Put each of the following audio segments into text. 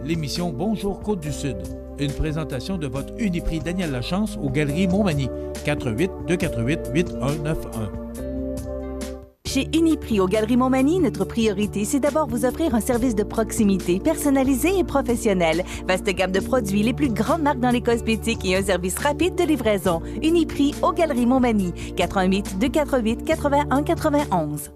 l'émission Bonjour Côte-du-Sud. Une présentation de votre Uniprix Daniel Lachance aux Galeries Montmagny, 418-248-8191. Chez Uniprix aux Galeries Montmagny, notre priorité, c'est d'abord vous offrir un service de proximité, personnalisé et professionnel. Vaste gamme de produits, les plus grandes marques dans les cosmétiques et un service rapide de livraison. Uniprix aux Galeries Montmagny, 418-248-8191.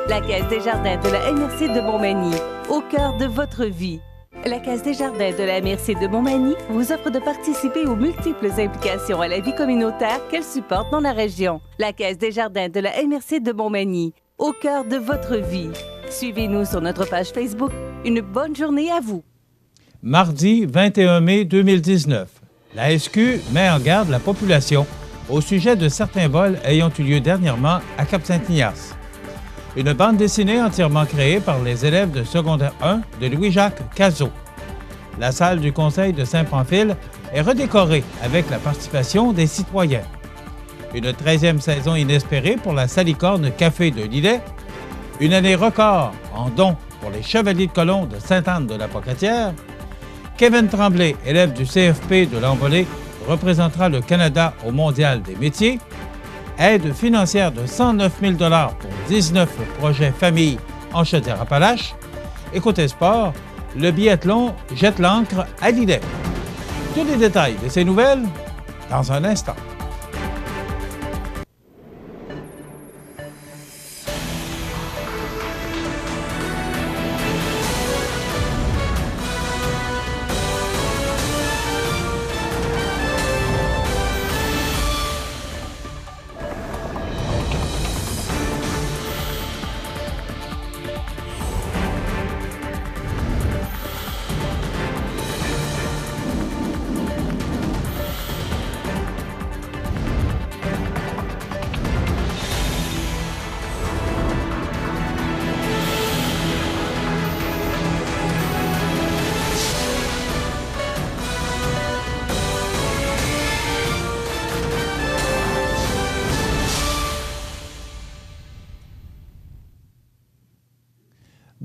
La Caisse des Jardins de la MRC de Montmagny, au cœur de votre vie. La Caisse des Jardins de la MRC de Montmagny vous offre de participer aux multiples implications à la vie communautaire qu'elle supporte dans la région. La Caisse des Jardins de la MRC de Montmagny, au cœur de votre vie. Suivez-nous sur notre page Facebook. Une bonne journée à vous. Mardi 21 mai 2019, la SQ met en garde la population au sujet de certains vols ayant eu lieu dernièrement à Cap-Saint-Ignace. Une bande dessinée entièrement créée par les élèves de secondaire 1 de Louis-Jacques Cazot. La salle du conseil de Saint-Pamphile est redécorée avec la participation des citoyens. Une 13e saison inespérée pour la Salicorne Café de Lillet. Une année record en dons pour les Chevaliers de Colomb de Sainte-Anne-de-la-Pocatière. Kevin Tremblay, élève du CFP de l'Envolée, représentera le Canada au Mondial des métiers. Aide financière de 109 000 $ pour 19 projets familles en Chaudière-Appalaches. Et côté sport, le biathlon jette l'ancre à Lillet. Tous les détails de ces nouvelles dans un instant.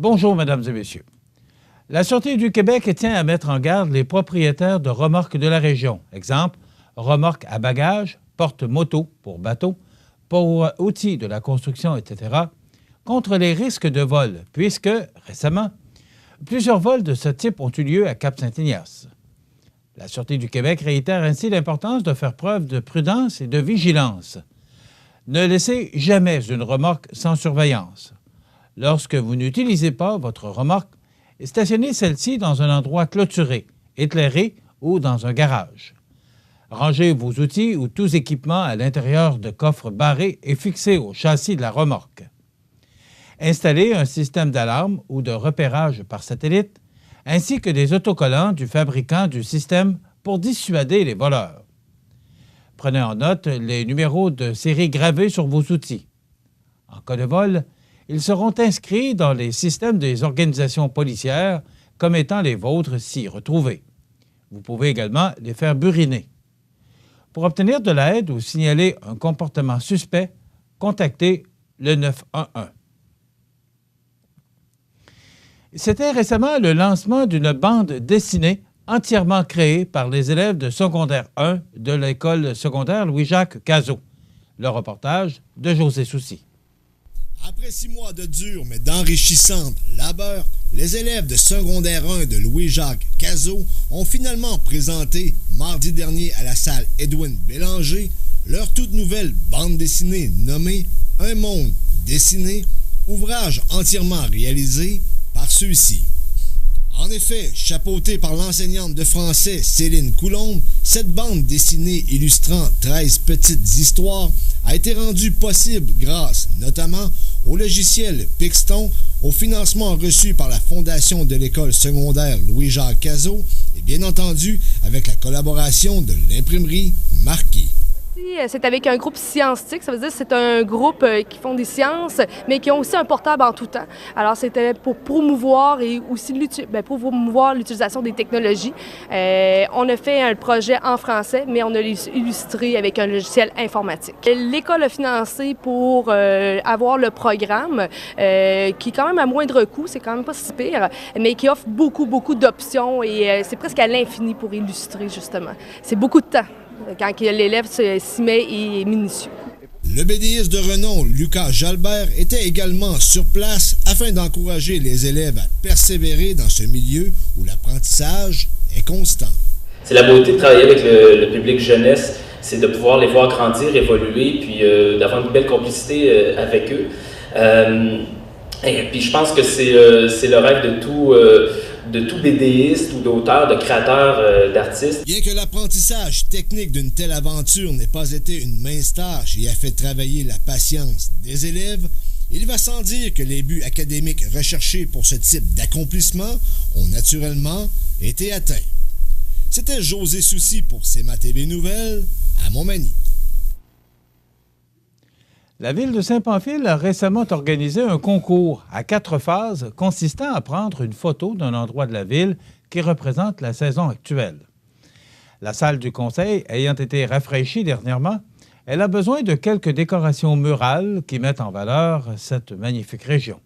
Bonjour, mesdames et messieurs. La Sûreté du Québec tient à mettre en garde les propriétaires de remorques de la région. Exemple, remorques à bagages, porte-moto pour bateaux, pour outils de la construction, etc., contre les risques de vol, puisque, récemment, plusieurs vols de ce type ont eu lieu à Cap-Saint-Ignace. La Sûreté du Québec réitère ainsi l'importance de faire preuve de prudence et de vigilance. Ne laissez jamais une remorque sans surveillance. Lorsque vous n'utilisez pas votre remorque, stationnez celle-ci dans un endroit clôturé, éclairé ou dans un garage. Rangez vos outils ou tous équipements à l'intérieur de coffres barrés et fixés au châssis de la remorque. Installez un système d'alarme ou de repérage par satellite, ainsi que des autocollants du fabricant du système pour dissuader les voleurs. Prenez en note les numéros de série gravés sur vos outils. En cas de vol, ils seront inscrits dans les systèmes des organisations policières comme étant les vôtres s'y retrouver. Vous pouvez également les faire buriner. Pour obtenir de l'aide ou signaler un comportement suspect, contactez le 911. C'était récemment le lancement d'une bande dessinée entièrement créée par les élèves de secondaire 1 de l'école secondaire Louis-Jacques Cazot. Le reportage de José Soucy. Après 6 mois de dur mais d'enrichissante labeur, les élèves de secondaire 1 de Louis-Jacques Cazot ont finalement présenté, mardi dernier à la salle Edwin Bélanger, leur toute nouvelle bande dessinée nommée « Un monde dessiné », ouvrage entièrement réalisé par ceux-ci. En effet, chapeautée par l'enseignante de français Céline Coulombe, cette bande dessinée illustrant 13 petites histoires a été rendue possible grâce, notamment, au logiciel Pixton, au financement reçu par la Fondation de l'école secondaire Louis-Jacques Cazot et bien entendu avec la collaboration de l'imprimerie Marquis. C'est avec un groupe scientifique, ça veut dire que c'est un groupe qui font des sciences, mais qui ont aussi un portable en tout temps. Alors, c'était pour promouvoir et aussi promouvoir l'utilisation des technologies. On a fait un projet en français, mais on a illustré avec un logiciel informatique. L'école a financé pour avoir le programme, qui est quand même à moindre coût, c'est quand même pas si pire, mais qui offre beaucoup d'options et c'est presque à l'infini pour illustrer, justement. C'est beaucoup de temps quand l'élève s'y met et est minutieux. Le BDiste de renom, Lucas Jalbert, était également sur place afin d'encourager les élèves à persévérer dans ce milieu où l'apprentissage est constant. C'est la beauté de travailler avec le public jeunesse, c'est de pouvoir les voir grandir, évoluer, puis d'avoir une belle complicité avec eux. Et puis je pense que c'est le rêve de tout BDiste ou d'auteur, de créateur, d'artiste. Bien que l'apprentissage technique d'une telle aventure n'ait pas été une mince tâche et a fait travailler la patience des élèves, il va sans dire que les buts académiques recherchés pour ce type d'accomplissement ont naturellement été atteints. C'était José Soucy pour CMA TV Nouvelles à Montmagny. La ville de Saint-Pamphile a récemment organisé un concours à 4 phases consistant à prendre une photo d'un endroit de la ville qui représente la saison actuelle. La salle du conseil ayant été rafraîchie dernièrement, elle a besoin de quelques décorations murales qui mettent en valeur cette magnifique région.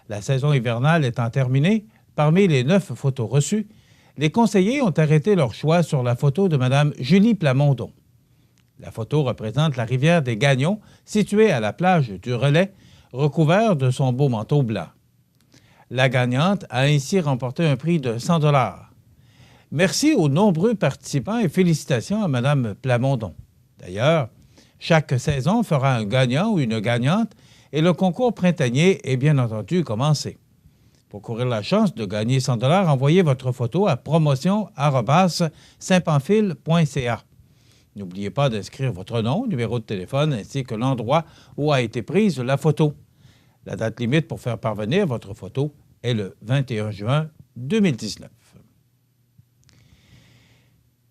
La saison hivernale étant terminée, parmi les 9 photos reçues, les conseillers ont arrêté leur choix sur la photo de Mme Julie Plamondon. La photo représente la rivière des Gagnons, située à la plage du Relais, recouverte de son beau manteau blanc. La gagnante a ainsi remporté un prix de 100 $. Merci aux nombreux participants et félicitations à Mme Plamondon. D'ailleurs, chaque saison fera un gagnant ou une gagnante et le concours printanier est bien entendu commencé. Pour courir la chance de gagner 100 $, envoyez votre photo à promotion@saintpamphile.ca. N'oubliez pas d'inscrire votre nom, numéro de téléphone ainsi que l'endroit où a été prise la photo. La date limite pour faire parvenir votre photo est le 21 juin 2019.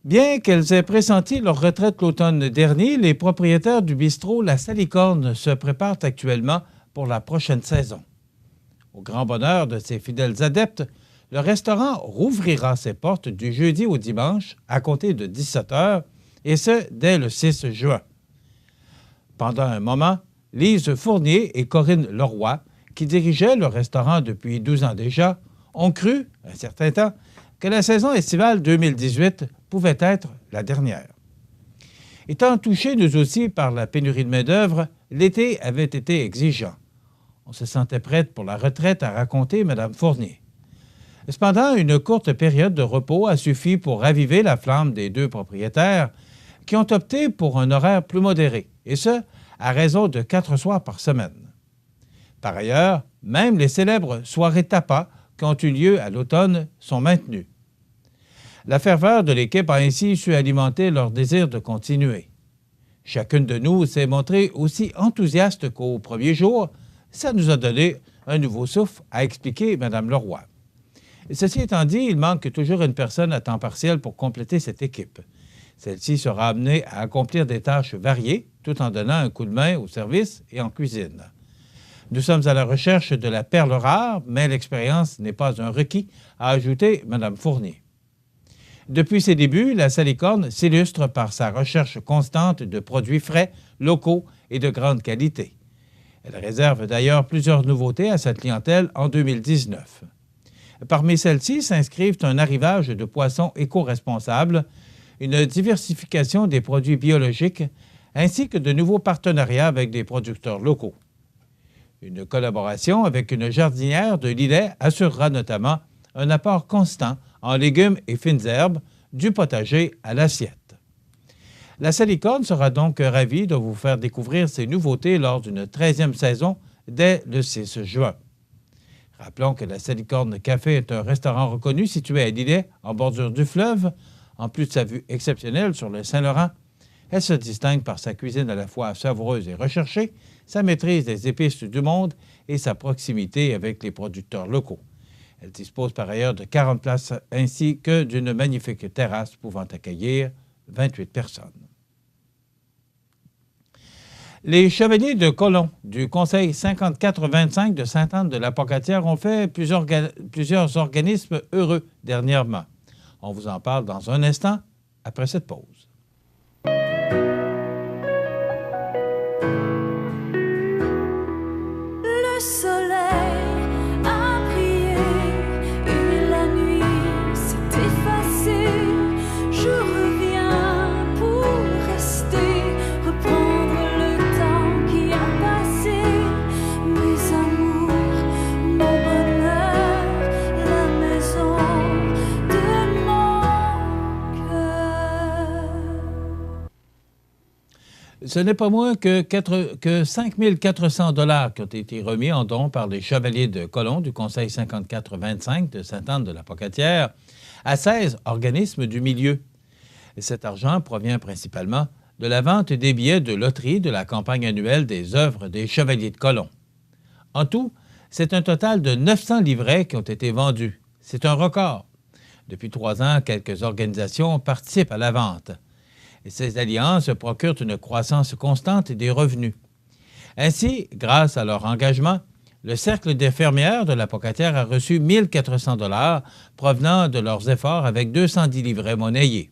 Bien qu'elles aient pressenti leur retraite l'automne dernier, les propriétaires du bistrot La Salicorne se préparent actuellement pour la prochaine saison. Au grand bonheur de ses fidèles adeptes, le restaurant rouvrira ses portes du jeudi au dimanche à compter de 17 h, et ce, dès le 6 juin. Pendant un moment, Lise Fournier et Corinne Leroy, qui dirigeaient le restaurant depuis 12 ans déjà, ont cru, un certain temps, que la saison estivale 2018 pouvait être la dernière. Étant touchés nous aussi par la pénurie de main-d'œuvre, l'été avait été exigeant. On se sentait prête pour la retraite, a raconté Mme Fournier. Cependant, une courte période de repos a suffi pour raviver la flamme des 2 propriétaires qui ont opté pour un horaire plus modéré, et ce, à raison de 4 soirs par semaine. Par ailleurs, même les célèbres soirées tapas qui ont eu lieu à l'automne sont maintenues. La ferveur de l'équipe a ainsi su alimenter leur désir de continuer. Chacune de nous s'est montrée aussi enthousiaste qu'au premier jour. Ça nous a donné un nouveau souffle, a expliqué Mme Leroy. Ceci étant dit, il manque toujours une personne à temps partiel pour compléter cette équipe. Celle-ci sera amenée à accomplir des tâches variées, tout en donnant un coup de main au service et en cuisine. Nous sommes à la recherche de la perle rare, mais l'expérience n'est pas un requis, a ajouté Mme Fournier. Depuis ses débuts, la Salicorne s'illustre par sa recherche constante de produits frais, locaux et de grande qualité. Elle réserve d'ailleurs plusieurs nouveautés à sa clientèle en 2019. Parmi celles-ci s'inscrivent un arrivage de poissons éco-responsables, une diversification des produits biologiques, ainsi que de nouveaux partenariats avec des producteurs locaux. Une collaboration avec une jardinière de Lillet assurera notamment un apport constant en légumes et fines herbes, du potager à l'assiette. La Salicorne sera donc ravie de vous faire découvrir ces nouveautés lors d'une 13e saison dès le 6 juin. Rappelons que la Salicorne Café est un restaurant reconnu situé à Lillet, en bordure du fleuve. En plus de sa vue exceptionnelle sur le Saint-Laurent, elle se distingue par sa cuisine à la fois savoureuse et recherchée, sa maîtrise des épices du monde et sa proximité avec les producteurs locaux. Elle dispose par ailleurs de 40 places ainsi que d'une magnifique terrasse pouvant accueillir 28 personnes. Les chevaliers de colon du Conseil 54-25 de Sainte-Anne-de-la-Pocatière ont fait plusieurs organismes heureux dernièrement. On vous en parle dans un instant, après cette pause. Le soleil a brillé et la nuit s'est effacée. Je reviens pour rester, reprendre le temps qui a passé. Mes amours, mon bonheur, la maison de mon cœur. Ce n'est pas moins que 5 400 $ qui ont été remis en don par les chevaliers de colon du Conseil 54-25 de Sainte-Anne-de-la-Pocatière à 16 organismes du milieu. Et cet argent provient principalement de la vente des billets de loterie de la campagne annuelle des œuvres des chevaliers de colon. En tout, c'est un total de 900 livrets qui ont été vendus. C'est un record. Depuis 3 ans, quelques organisations participent à la vente. Et ces alliances procurent une croissance constante des revenus. Ainsi, grâce à leur engagement, le Cercle des fermières de la Pocatière a reçu 1 400 $ provenant de leurs efforts avec 210 livrets monnayés.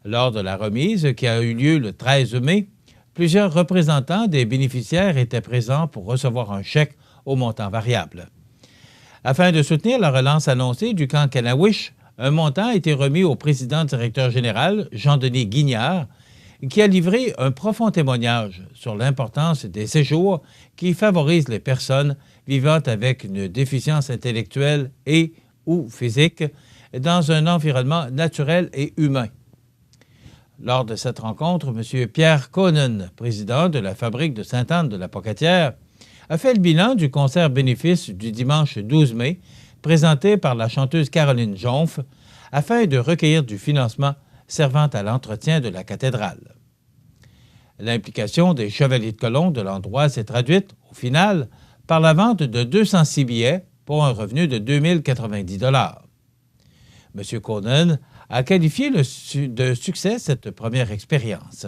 Lors de la remise qui a eu lieu le 13 mai, plusieurs représentants des bénéficiaires étaient présents pour recevoir un chèque au montant variable. Afin de soutenir la relance annoncée du camp Kennewish, un montant a été remis au président-directeur général, Jean-Denis Guignard, qui a livré un profond témoignage sur l'importance des séjours qui favorisent les personnes vivant avec une déficience intellectuelle et ou physique dans un environnement naturel et humain. Lors de cette rencontre, M. Pierre Conan, président de la Fabrique de Sainte-Anne-de-la-Pocatière, a fait le bilan du concert bénéfice du dimanche 12 mai, présenté par la chanteuse Caroline Jonf, afin de recueillir du financement servant à l'entretien de la cathédrale. L'implication des chevaliers de colon de l'endroit s'est traduite, au final, par la vente de 206 billets pour un revenu de 2 090 $. M. Conan a qualifié de succès cette première expérience.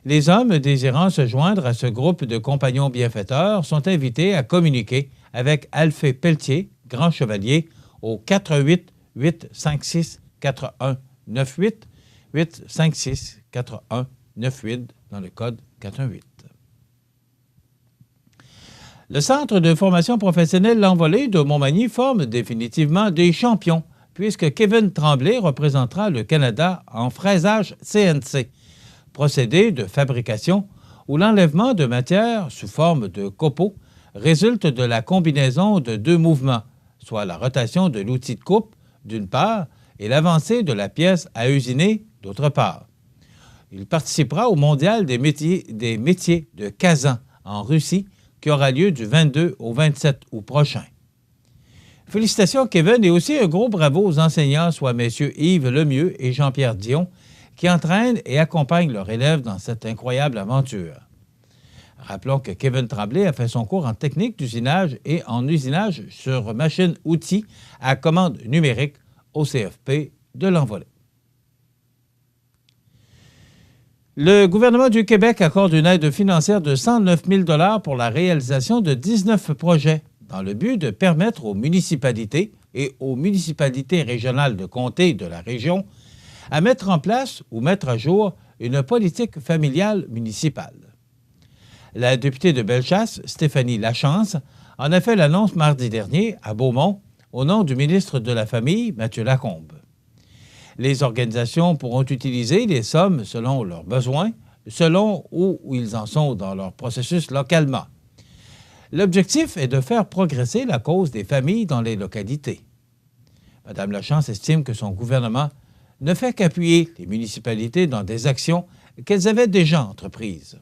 Les hommes désirant se joindre à ce groupe de compagnons bienfaiteurs sont invités à communiquer avec Alphée Pelletier, grand chevalier, au 418 856 4198 856 4198 dans le code 418. Le Centre de formation professionnelle L'Envolée de Montmagny forme définitivement des champions, puisque Kevin Tremblay représentera le Canada en fraisage CNC, procédé de fabrication où l'enlèvement de matière sous forme de copeaux résulte de la combinaison de 2 mouvements, soit la rotation de l'outil de coupe, d'une part, et l'avancée de la pièce à usiner, d'autre part. Il participera au Mondial des métiers de Kazan, en Russie, qui aura lieu du 22 au 27 août prochain. Félicitations, Kevin, et aussi un gros bravo aux enseignants, soit M. Yves Lemieux et Jean-Pierre Dion, qui entraînent et accompagnent leurs élèves dans cette incroyable aventure. Rappelons que Kevin Tremblay a fait son cours en technique d'usinage et en usinage sur machine-outil à commande numérique au CFP de l'Envolée. Le gouvernement du Québec accorde une aide financière de 109 000 $ pour la réalisation de 19 projets dans le but de permettre aux municipalités et aux municipalités régionales de comté de la région à mettre en place ou mettre à jour une politique familiale municipale. La députée de Bellechasse, Stéphanie Lachance, en a fait l'annonce mardi dernier à Beaumont au nom du ministre de la Famille, Mathieu Lacombe. Les organisations pourront utiliser les sommes selon leurs besoins, selon où ils en sont dans leur processus localement. L'objectif est de faire progresser la cause des familles dans les localités. Mme Lachance estime que son gouvernement ne fait qu'appuyer les municipalités dans des actions qu'elles avaient déjà entreprises.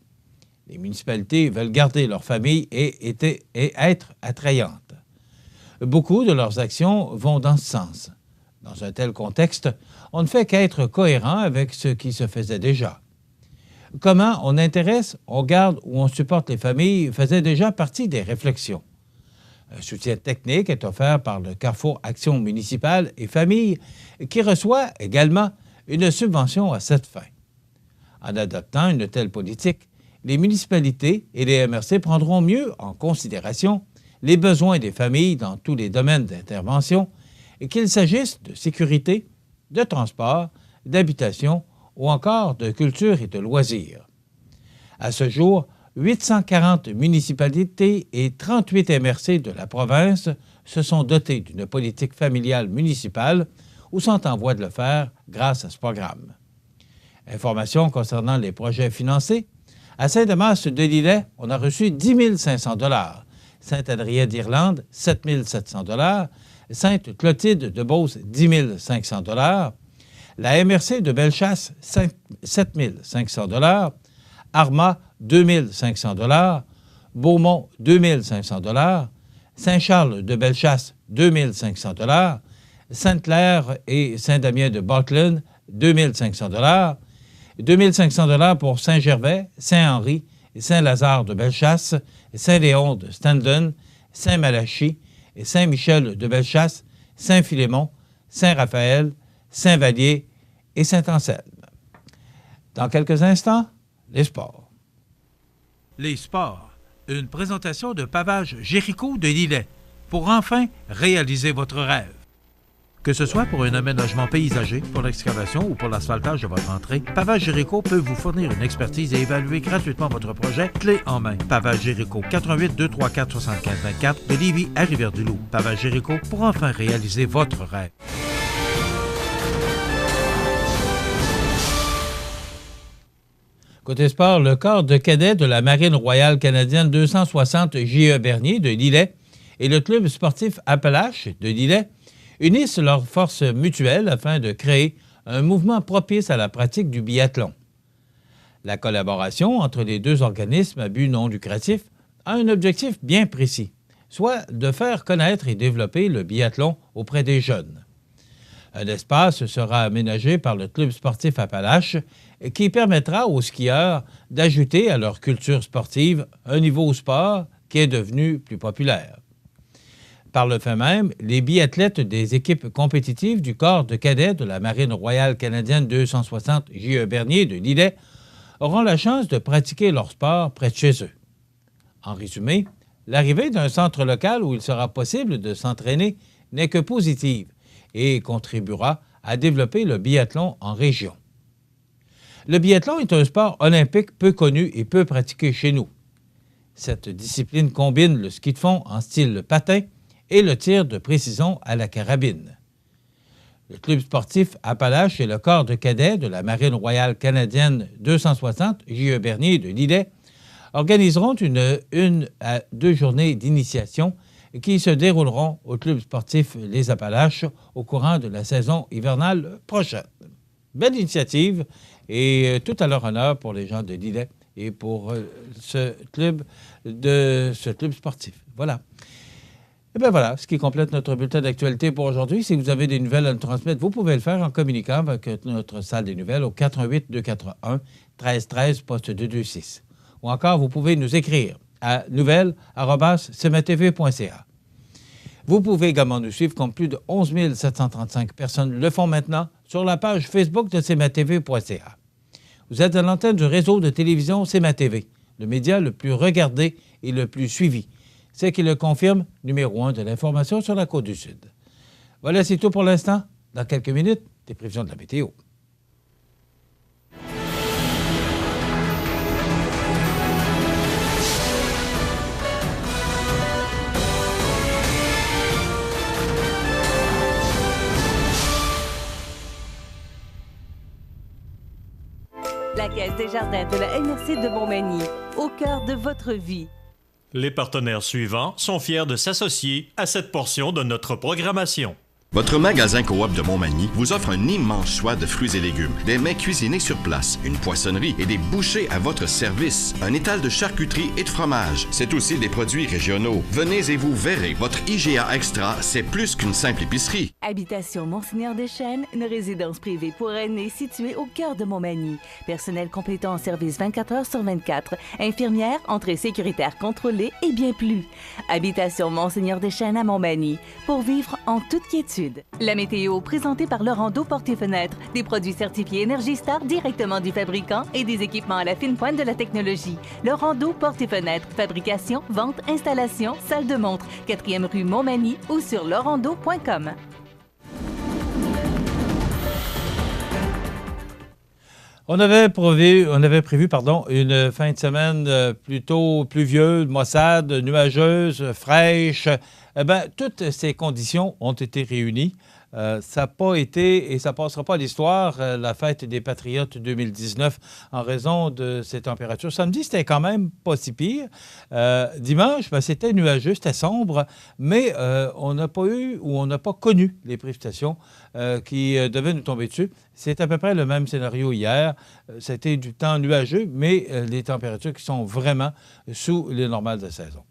Les municipalités veulent garder leurs familles et être attrayantes. Beaucoup de leurs actions vont dans ce sens. Dans un tel contexte, on ne fait qu'être cohérent avec ce qui se faisait déjà. Comment on intéresse, on garde ou on supporte les familles faisait déjà partie des réflexions. Un soutien technique est offert par le Carrefour Action municipale et famille qui reçoit également une subvention à cette fin. En adoptant une telle politique, les municipalités et les MRC prendront mieux en considération les besoins des familles dans tous les domaines d'intervention, et qu'il s'agisse de sécurité, de transport, d'habitation ou encore de culture et de loisirs. À ce jour, 840 municipalités et 38 MRC de la province se sont dotés d'une politique familiale municipale ou sont en voie de le faire grâce à ce programme. Informations concernant les projets financés. À Saint-Damas-de-Lillet, on a reçu 10 500 $. Saint-Adrien-d'Irlande, 7 700 $. Sainte-Clotilde de Beauce, 10 500 $. La MRC de Bellechasse, 7 500 $. Armagh, 2 500 $. Beaumont, 2 500 $. Saint-Charles de Bellechasse, 2 500 $. Sainte-Claire et Saint-Damien de Buckland, 2 500 $. 2 500 $ pour Saint-Gervais, Saint-Henri, Saint-Lazare de Bellechasse, Saint-Léon de Standon, Saint-Malachie, Saint-Michel de Bellechasse, Saint-Philémon, Saint-Raphaël, Saint-Vallier et Saint-Anselme. Dans quelques instants, les sports. Les sports, une présentation de Pavage Jéricho de Lillet pour enfin réaliser votre rêve. Que ce soit pour un aménagement paysager, pour l'excavation ou pour l'asphaltage de votre entrée, Pavage Jéricho peut vous fournir une expertise et évaluer gratuitement votre projet clé en main. Pavage Jéricho, 88 234 75 24 de Lévis à Rivière-du-Loup. Pavage Jéricho pour enfin réaliser votre rêve. Côté sport, le corps de cadets de la Marine royale canadienne 260 J.E. Bernier de Lillet et le club sportif Appalache de Lillet unissent leurs forces mutuelles afin de créer un mouvement propice à la pratique du biathlon. La collaboration entre les deux organismes à but non lucratif a un objectif bien précis, soit de faire connaître et développer le biathlon auprès des jeunes. Un espace sera aménagé par le club sportif Appalache qui permettra aux skieurs d'ajouter à leur culture sportive un niveau sport qui est devenu plus populaire. Par le fait même, les biathlètes des équipes compétitives du corps de cadets de la Marine royale canadienne 260 J.E. Bernier de Lillet auront la chance de pratiquer leur sport près de chez eux. En résumé, l'arrivée d'un centre local où il sera possible de s'entraîner n'est que positive et contribuera à développer le biathlon en région. Le biathlon est un sport olympique peu connu et peu pratiqué chez nous. Cette discipline combine le ski de fond en style patin et le tir de précision à la carabine. Le club sportif Appalache et le corps de cadets de la Marine royale canadienne 260 J.E. Bernier de Lillet organiseront une à 2 journées d'initiation qui se dérouleront au club sportif Les Appalaches au courant de la saison hivernale prochaine. Belle initiative et tout à leur honneur pour les gens de Lillet et pour ce club sportif. Voilà. Et bien voilà, ce qui complète notre bulletin d'actualité pour aujourd'hui. Si vous avez des nouvelles à nous transmettre, vous pouvez le faire en communiquant avec notre salle des nouvelles au 418-241 1313 poste 226. Ou encore, vous pouvez nous écrire à nouvelles@cmatv.ca. Vous pouvez également nous suivre comme plus de 11 735 personnes le font maintenant sur la page Facebook de cmatv.ca. Vous êtes à l'antenne du réseau de télévision CMA-TV, le média le plus regardé et le plus suivi. C'est qui le confirme, numéro 1 de l'information sur la Côte-du-Sud. Voilà, c'est tout pour l'instant. Dans quelques minutes, des prévisions de la météo. La Caisse des Jardins de la MRC de Montmagny, au cœur de votre vie. Les partenaires suivants sont fiers de s'associer à cette portion de notre programmation. Votre magasin Coop de Montmagny vous offre un immense choix de fruits et légumes, des mets cuisinés sur place, une poissonnerie et des bouchers à votre service, un étal de charcuterie et de fromage. C'est aussi des produits régionaux. Venez et vous verrez, votre IGA Extra, c'est plus qu'une simple épicerie. Habitation Monseigneur Deschênes, une résidence privée pour aînés située au cœur de Montmagny. Personnel complétant en service 24 heures sur 24. Infirmière, entrée sécuritaire contrôlée et bien plus. Habitation Monseigneur Deschênes à Montmagny, pour vivre en toute quiétude. Rive-Sud. La météo présentée par Laurando Portes et Fenêtres. Des produits certifiés Énergie Star directement du fabricant et des équipements à la fine pointe de la technologie. Laurando Portes et Fenêtres. Fabrication, vente, installation, salle de montre. 4e rue Montmagny ou sur laurando.com. On avait prévu une fin de semaine plutôt pluvieuse, maussade, nuageuse, fraîche. Eh bien, toutes ces conditions ont été réunies. Ça n'a pas été, et ça ne passera pas à l'histoire, la fête des Patriotes 2019 en raison de ces températures. Samedi, c'était quand même pas si pire. Dimanche, ben, c'était nuageux, c'était sombre, mais on n'a pas eu ou on n'a pas connu les précipitations qui devaient nous tomber dessus. C'est à peu près le même scénario hier. C'était du temps nuageux, mais les températures qui sont vraiment sous les normales de saison.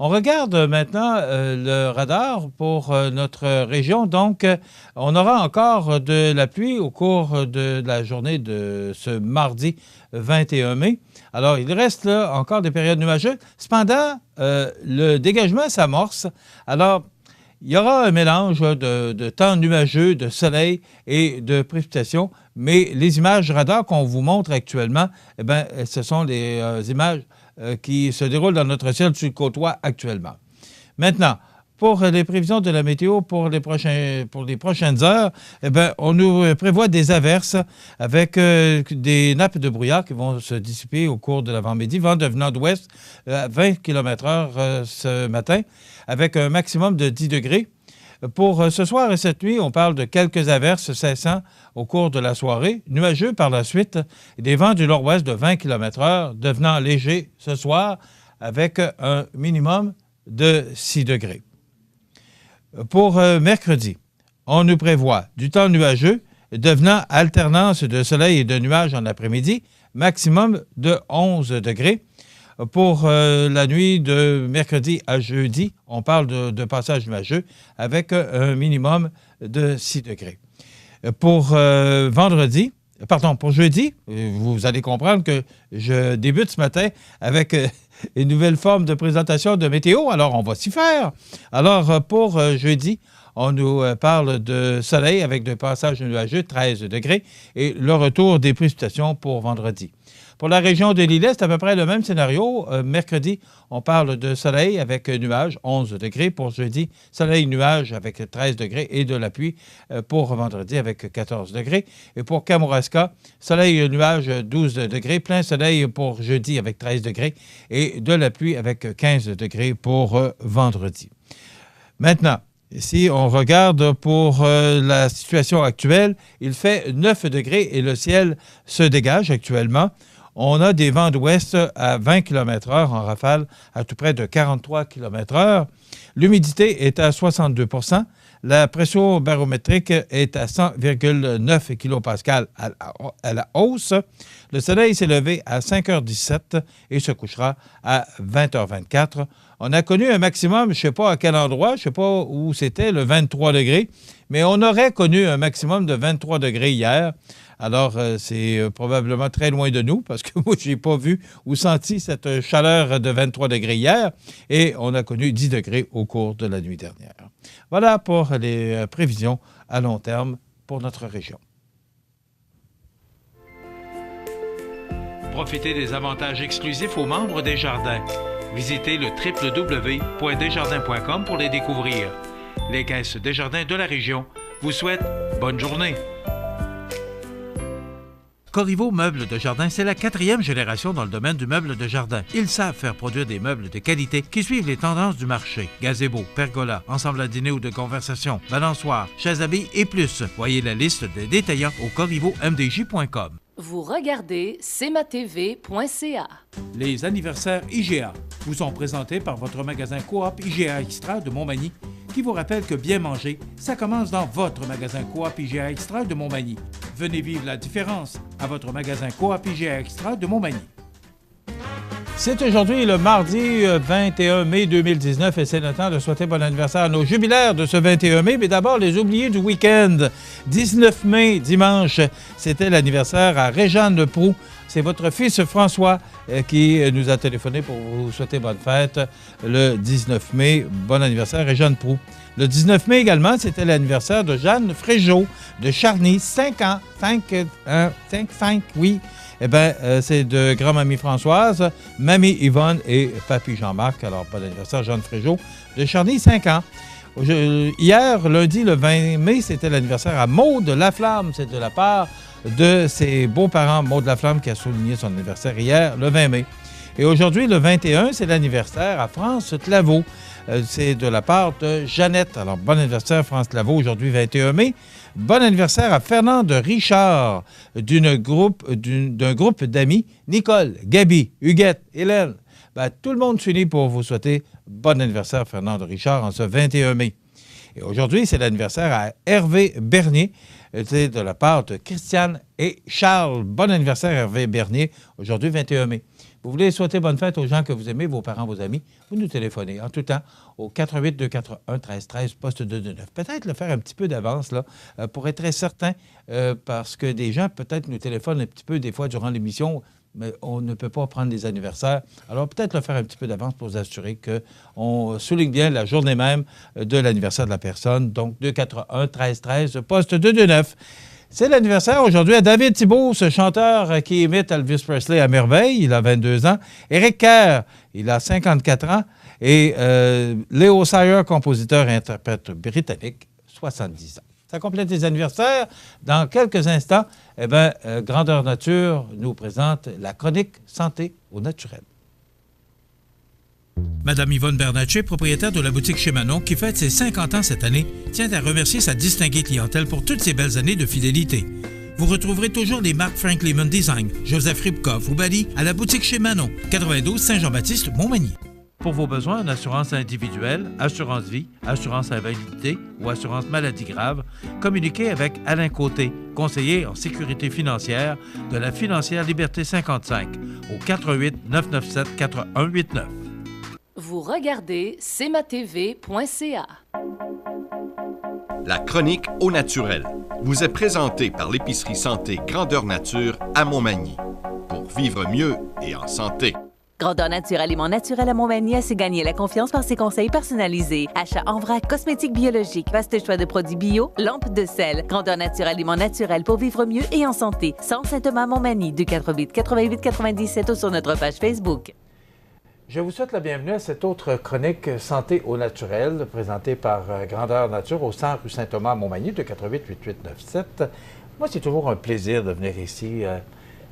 On regarde maintenant le radar pour notre région. Donc, on aura encore de la pluie au cours de la journée de ce mardi 21 mai. Alors, il reste là encore des périodes nuageuses. Cependant, le dégagement s'amorce. Alors, il y aura un mélange de temps nuageux, de soleil et de précipitations. Mais les images radar qu'on vous montre actuellement, eh bien, ce sont les images qui se déroule dans notre ciel sur le côtois actuellement. Maintenant, pour les prévisions de la météo pour les prochaines heures, eh bien, on nous prévoit des averses avec des nappes de brouillard qui vont se dissiper au cours de l'avant-midi, vent devenant d'ouest à 20 km/h ce matin, avec un maximum de 10 degrés. Pour ce soir et cette nuit, on parle de quelques averses cessant au cours de la soirée, nuageux par la suite, et des vents du nord-ouest de 20 km/h devenant légers ce soir avec un minimum de 6 degrés. Pour mercredi, on nous prévoit du temps nuageux devenant alternance de soleil et de nuages en après-midi, maximum de 11 degrés. Pour la nuit de mercredi à jeudi, on parle de passage nuageux avec un minimum de 6 degrés. Pour jeudi, vous allez comprendre que je débute ce matin avec une nouvelle forme de présentation de météo, alors on va s'y faire. Alors, pour jeudi, on nous parle de soleil avec de passage nuageux, 13 degrés, et le retour des précipitations pour vendredi. Pour la région de l'Îlet, c'est à peu près le même scénario. Mercredi, on parle de soleil avec nuages, 11 degrés. Pour jeudi, soleil-nuage avec 13 degrés et de la pluie pour vendredi avec 14 degrés. Et pour Kamouraska, soleil-nuage, 12 degrés. Plein soleil pour jeudi avec 13 degrés et de la pluie avec 15 degrés pour vendredi. Maintenant, si on regarde pour la situation actuelle, il fait 9 degrés et le ciel se dégage actuellement. On a des vents d'ouest à 20 km/h en rafale à tout près de 43 km/h. L'humidité est à 62 %. La pression barométrique est à 100,9 kPa à la hausse. Le soleil s'est levé à 5h17 et se couchera à 20h24. On a connu un maximum, je ne sais pas à quel endroit, je ne sais pas où c'était, le 23 degrés, mais on aurait connu un maximum de 23 degrés hier. Alors, c'est probablement très loin de nous parce que moi, je n'ai pas vu ou senti cette chaleur de 23 degrés hier et on a connu 10 degrés au cours de la nuit dernière. Voilà pour les prévisions à long terme pour notre région. Profitez des avantages exclusifs aux membres des Jardins. Visitez le www.desjardins.com pour les découvrir. Les caisses Desjardins de la région vous souhaitent bonne journée. Corriveau Meubles de Jardin, c'est la 4e génération dans le domaine du meuble de jardin. Ils savent faire produire des meubles de qualité qui suivent les tendances du marché. Gazebo, pergola, ensemble à dîner ou de conversation, balançoire, chaises à billes et plus. Voyez la liste des détaillants au corrivomdj.com. Vous regardez cmatv.ca. Les anniversaires IGA vous sont présentés par votre magasin Coop IGA Extra de Montmagny, qui vous rappelle que bien manger, ça commence dans votre magasin Coop IGA Extra de Montmagny. Venez vivre la différence à votre magasin Coop IGA Extra de Montmagny. C'est aujourd'hui le mardi 21 mai 2019 et c'est le temps de souhaiter bon anniversaire à nos jubilaires de ce 21 mai. Mais d'abord, les oubliés du week-end. 19 mai, dimanche, c'était l'anniversaire à Réjeanne Proulx c'est votre fils François qui nous a téléphoné pour vous souhaiter bonne fête le 19 mai. Bon anniversaire et Jeanne Proulx. Le 19 mai également, c'était l'anniversaire de Jeanne Fréjot de Charny, 5 ans. 5, oui. Eh bien, c'est de grand-mamie Françoise, mamie Yvonne et papy Jean-Marc. Alors, bon anniversaire, Jeanne Fréjot de Charny, 5 ans. Hier, lundi, le 20 mai, c'était l'anniversaire à Maude Laflamme. C'est de la part de ses beaux-parents, Maude Laflamme, qui a souligné son anniversaire hier, le 20 mai. Et aujourd'hui, le 21, c'est l'anniversaire à France Claveau. C'est de la part de Jeannette. Alors, bon anniversaire, France Claveau, aujourd'hui, 21 mai. Bon anniversaire à Fernande Richard d'un groupe d'amis, Nicole, Gabi, Huguette, Hélène. Ben, tout le monde s'unit pour vous souhaiter bon anniversaire, Fernande Richard, en ce 21 mai. Et aujourd'hui, c'est l'anniversaire à Hervé Bernier. C'est de la part de Christiane et Charles. Bon anniversaire, Hervé Bernier, aujourd'hui, 21 mai. Vous voulez souhaiter bonne fête aux gens que vous aimez, vos parents, vos amis, vous nous téléphonez en tout temps au 88 241 13 13, poste 229. Peut-être le faire un petit peu d'avance, là, pour être très certain, parce que des gens peut-être nous téléphonent un petit peu des fois durant l'émission, mais on ne peut pas prendre des anniversaires. Alors peut-être le faire un petit peu d'avance pour vous assurer qu'on souligne bien la journée même de l'anniversaire de la personne. Donc 241 13 13, poste 229. C'est l'anniversaire aujourd'hui à David Thibault, ce chanteur qui imite Elvis Presley à merveille. Il a 22 ans. Éric Kerr, il a 54 ans. Et Léo Sayer, compositeur et interprète britannique, 70 ans. Ça complète les anniversaires. Dans quelques instants, Grandeur Nature nous présente la chronique Santé au naturel. Madame Yvonne Bernatchez, propriétaire de la boutique chez Manon, qui fête ses 50 ans cette année, tient à remercier sa distinguée clientèle pour toutes ces belles années de fidélité. Vous retrouverez toujours les marques Frank Lehman Design, Joseph Ribkoff ou Bali à la boutique chez Manon, 92 Saint-Jean-Baptiste, Montmagny. Pour vos besoins en assurance individuelle, assurance vie, assurance invalidité ou assurance maladie grave, communiquez avec Alain Côté, conseiller en sécurité financière de la Financière Liberté 55 au 88 997 4189. Vous regardez cmatv.ca. La chronique au naturel vous est présentée par l'épicerie santé Grandeur Nature à Montmagny. Pour vivre mieux et en santé. Grandeur Nature Aliments Naturels à Montmagny a su gagner la confiance par ses conseils personnalisés. Achat en vrac, cosmétiques biologiques, vaste choix de produits bio, lampes de sel. Grandeur Nature Aliments Naturels pour vivre mieux et en santé. Centre Saint-Thomas Montmagny, 248 88 97 ou sur notre page Facebook. Je vous souhaite la bienvenue à cette autre chronique Santé au naturel, présentée par Grandeur Nature au centre rue Saint-Thomas à Montmagny, 248 8897. Moi, c'est toujours un plaisir de venir ici.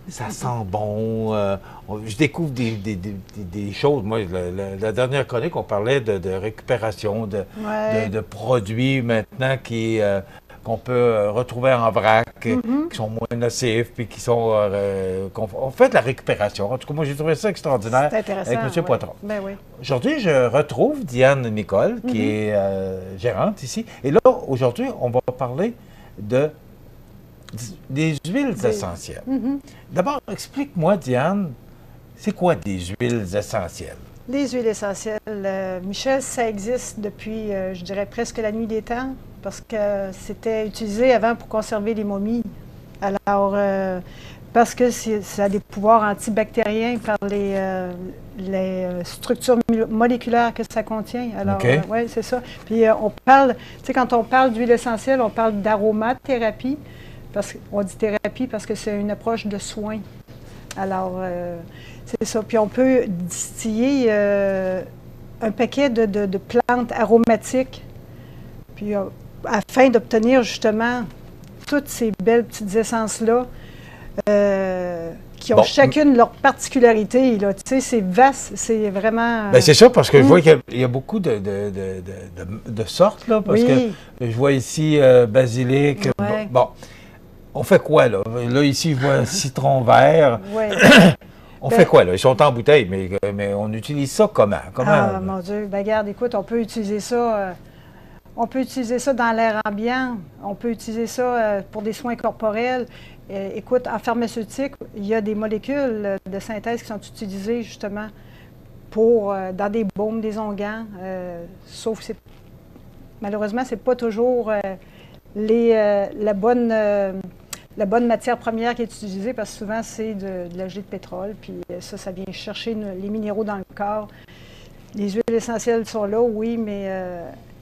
Ça sent bon. Je découvre des choses. Moi, la dernière chronique, on parlait de récupération, de produits maintenant qu'on peut retrouver en vrac, qui sont moins nocifs, puis qui sont... on fait de la récupération. En tout cas, moi, j'ai trouvé ça extraordinaire avec M. Poitron. Ben oui. Aujourd'hui, je retrouve Diane Nicole, qui est gérante ici. Et là, aujourd'hui, on va parler des huiles essentielles. D'abord, explique-moi, Diane, c'est quoi des huiles essentielles? Les huiles essentielles, Michel, ça existe depuis, je dirais, presque la nuit des temps, parce que c'était utilisé avant pour conserver les momies. Alors, parce que ça a des pouvoirs antibactériens par les structures moléculaires que ça contient. Alors, oui, c'est ça. Puis, on parle, tu sais, quand on parle d'huile essentielle, on parle d'aromathérapie. On dit thérapie parce que c'est une approche de soins. Alors, c'est ça. Puis on peut distiller un paquet de plantes aromatiques, puis afin d'obtenir justement toutes ces belles petites essences-là qui ont chacune leur particularité. Tu sais, c'est vaste, c'est vraiment... Bien, c'est ça, parce que je vois qu'il y a beaucoup de sortes, là, parce que je vois ici basilic. Bon. On fait quoi, là? Là, ici, je vois un citron vert. On fait quoi, là? Ils sont en bouteille, mais on utilise ça comment? Mon Dieu. Ben, regarde, écoute, on peut utiliser ça dans l'air ambiant. On peut utiliser ça pour des soins corporels. Écoute, en pharmaceutique, il y a des molécules de synthèse qui sont utilisées, justement, dans des baumes, des onguents. Sauf que malheureusement, c'est pas toujours la bonne la bonne matière première qui est utilisée, parce que souvent, c'est de la gelée de pétrole. Puis ça vient chercher les minéraux dans le corps. Les huiles essentielles sont là, oui, mais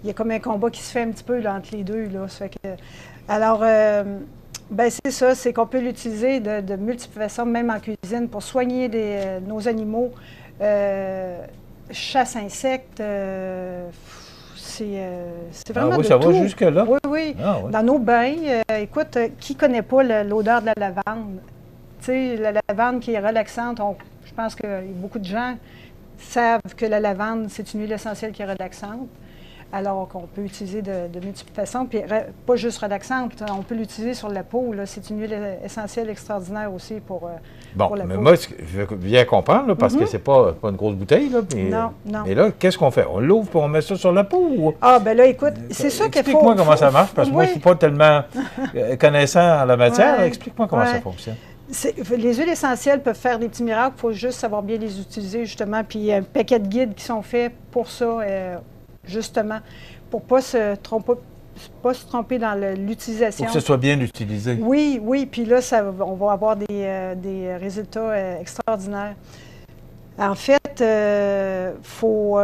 il y a comme un combat qui se fait un petit peu là, entre les deux. Là. Ça fait que, alors, ben c'est ça, c'est qu'on peut l'utiliser de multiples façons, même en cuisine, pour soigner nos animaux. Chasse insectes, c'est vraiment oui, de ça tout. Va jusque-là? Oui, oui. Ah, oui. Dans nos bains, écoute, qui ne connaît pas l'odeur de la lavande? Tu sais, la lavande qui est relaxante, je pense que beaucoup de gens savent que la lavande, c'est une huile essentielle qui est relaxante. Alors qu'on peut utiliser de multiples façons, puis pas juste relaxante, on peut l'utiliser sur la peau. C'est une huile essentielle extraordinaire aussi pour la peau. Moi, je veux bien comprendre, là, parce que c'est pas une grosse bouteille. Là, mais, non, non. Mais là, qu'est-ce qu'on fait? On l'ouvre et on met ça sur la peau? Ou... Ah, ben là, écoute, c'est ça qu'il faut... Explique-moi comment ça marche, parce que moi, je ne suis pas tellement connaissant en la matière. Ouais. Explique-moi comment ça fonctionne. Les huiles essentielles peuvent faire des petits miracles, il faut juste savoir bien les utiliser, justement. Puis il y a un paquet de guides qui sont faits pour ça. Justement, pour ne pas se tromper dans l'utilisation. Pour que ce soit bien utilisé. Oui, oui. Puis là, on va avoir des résultats extraordinaires. En fait, faut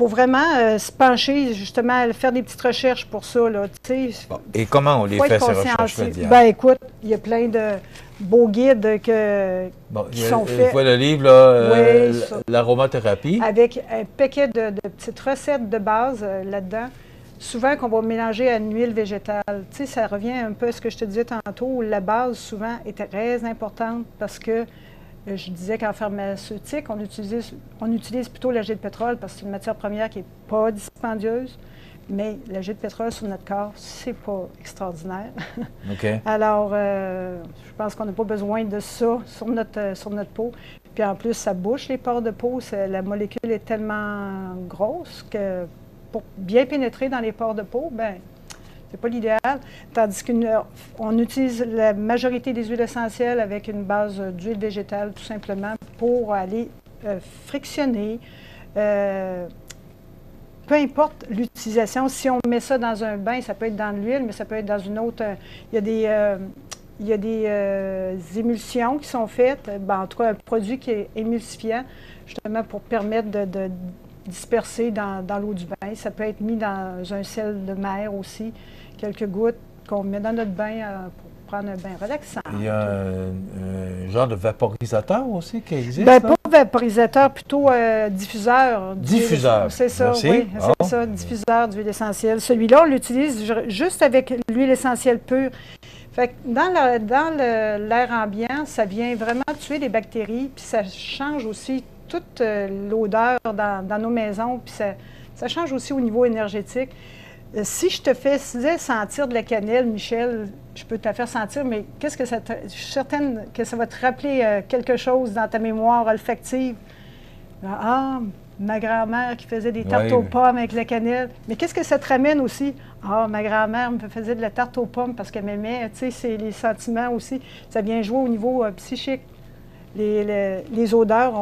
vraiment se pencher, justement, faire des petites recherches pour ça. Là, bon. Et comment on les fait, ces recherches-là, Diane? Ben écoute, il y a plein de beaux guides qui sont faits. Je vois le livre, là, oui, l'aromathérapie. Avec un paquet de petites recettes de base là-dedans. Souvent qu'on va mélanger à une huile végétale. Tu sais, ça revient un peu à ce que je te disais tantôt. La base, souvent, est très importante parce que je disais qu'en pharmaceutique, on utilise plutôt la gelée de pétrole parce que c'est une matière première qui n'est pas dispendieuse. Mais la gelée de pétrole sur notre corps, c'est pas extraordinaire. Okay. Alors, je pense qu'on n'a pas besoin de ça sur notre peau. Puis en plus, ça bouche les pores de peau. La molécule est tellement grosse que pour bien pénétrer dans les pores de peau, ben c'est pas l'idéal. Tandis qu'on utilise la majorité des huiles essentielles avec une base d'huile végétale, tout simplement, pour aller frictionner. Peu importe l'utilisation, si on met ça dans un bain, ça peut être dans de l'huile, mais ça peut être dans une autre... Il y a des émulsions qui sont faites, en tout cas un produit qui est émulsifiant, justement pour permettre de disperser dans l'eau du bain. Ça peut être mis dans un sel de mer aussi, quelques gouttes qu'on met dans notre bain pour prendre un bain relaxant. Il y a un genre de vaporisateur aussi qui existe? Bien, pas vaporisateur, plutôt diffuseur. Diffuseur. C'est ça, merci. Oui, c'est ça, diffuseur d'huile essentielle. Celui-là, on l'utilise juste avec l'huile essentielle pure. Fait que dans l'air ambiant, ça vient vraiment tuer les bactéries, puis ça change aussi toute l'odeur dans nos maisons, puis ça change aussi au niveau énergétique. Si je te faisais sentir de la cannelle, Michel, je peux te la faire sentir, mais qu'est-ce que je suis certaine que ça va te rappeler quelque chose dans ta mémoire olfactive. Ah, ma grand-mère qui faisait des tartes aux pommes avec la cannelle. Mais qu'est-ce que ça te ramène aussi? Ah, ma grand-mère me faisait de la tarte aux pommes parce qu'elle m'aimait. Tu sais, c'est les sentiments aussi. Ça vient jouer au niveau psychique. Les odeurs,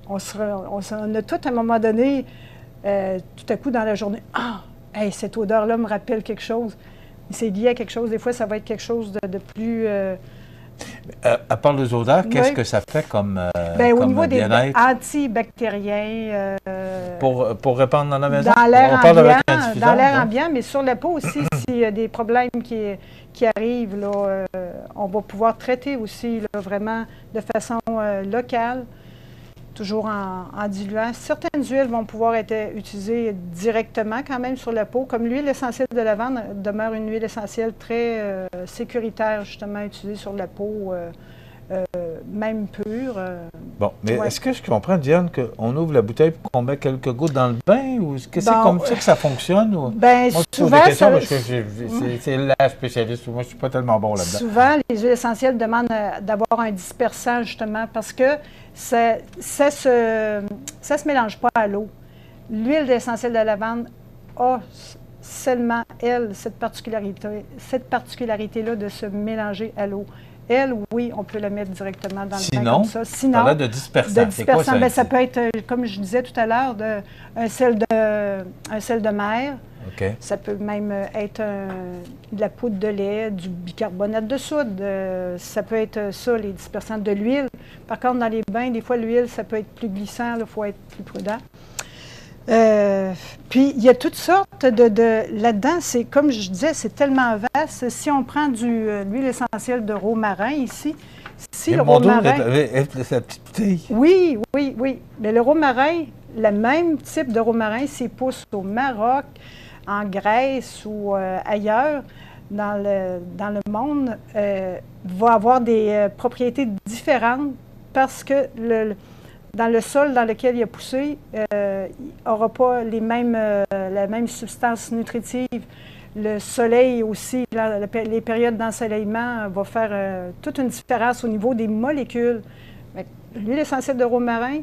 on a tout à un moment donné, tout à coup dans la journée, ah! Hey, cette odeur-là me rappelle quelque chose. C'est lié à quelque chose. Des fois, ça va être quelque chose de plus... à part les odeurs, qu'est-ce que ça fait comme au niveau des bien-être? Antibactériens. Pour répandre dans la maison? Dans l'air ambiant, mais sur la peau aussi, s'il y a des problèmes qui arrivent, là, on va pouvoir traiter aussi là, vraiment de façon locale. Toujours en diluant. Certaines huiles vont pouvoir être utilisées directement quand même sur la peau, comme l'huile essentielle de lavande demeure une huile essentielle très sécuritaire, justement, utilisée sur la peau, même pure. Bon, mais est-ce que je comprends, Diane, qu'on ouvre la bouteille pour qu'on mette quelques gouttes dans le bain, ou est-ce que c'est comme ça que ça fonctionne? Ou... Bien, souvent, c'est la spécialiste. Moi, je ne suis pas tellement bon là-dedans. Souvent, les huiles essentielles demandent d'avoir un dispersant, justement, parce que ça se mélange pas à l'eau. L'huile essentielle de lavande a seulement, elle, cette particularité-là de se mélanger à l'eau. Elle, oui, on peut la mettre directement dans le bain comme ça. Sinon, de dispersant. C'est quoi, ça peut être, comme je disais tout à l'heure, un sel de mer. OK. Ça peut même être de la poudre de lait, du bicarbonate de soude. Ça peut être ça, les dispersants de l'huile. Par contre, dans les bains, des fois, l'huile, ça peut être plus glissant. Il faut être plus prudent. Puis, il y a toutes sortes là-dedans, c'est comme je disais, c'est tellement vaste. Si on prend l'huile essentielle de romarin ici, si le romarin... sa petite bouteille. Oui. Mais le romarin, le même type de romarin, s'il pousse au Maroc, en Grèce ou ailleurs dans le monde, va avoir des propriétés différentes parce que dans le sol dans lequel il a poussé, il n'aura pas la même substance nutritive. Le soleil aussi, les périodes d'ensoleillement vont faire toute une différence au niveau des molécules. L'huile essentielle de romarin,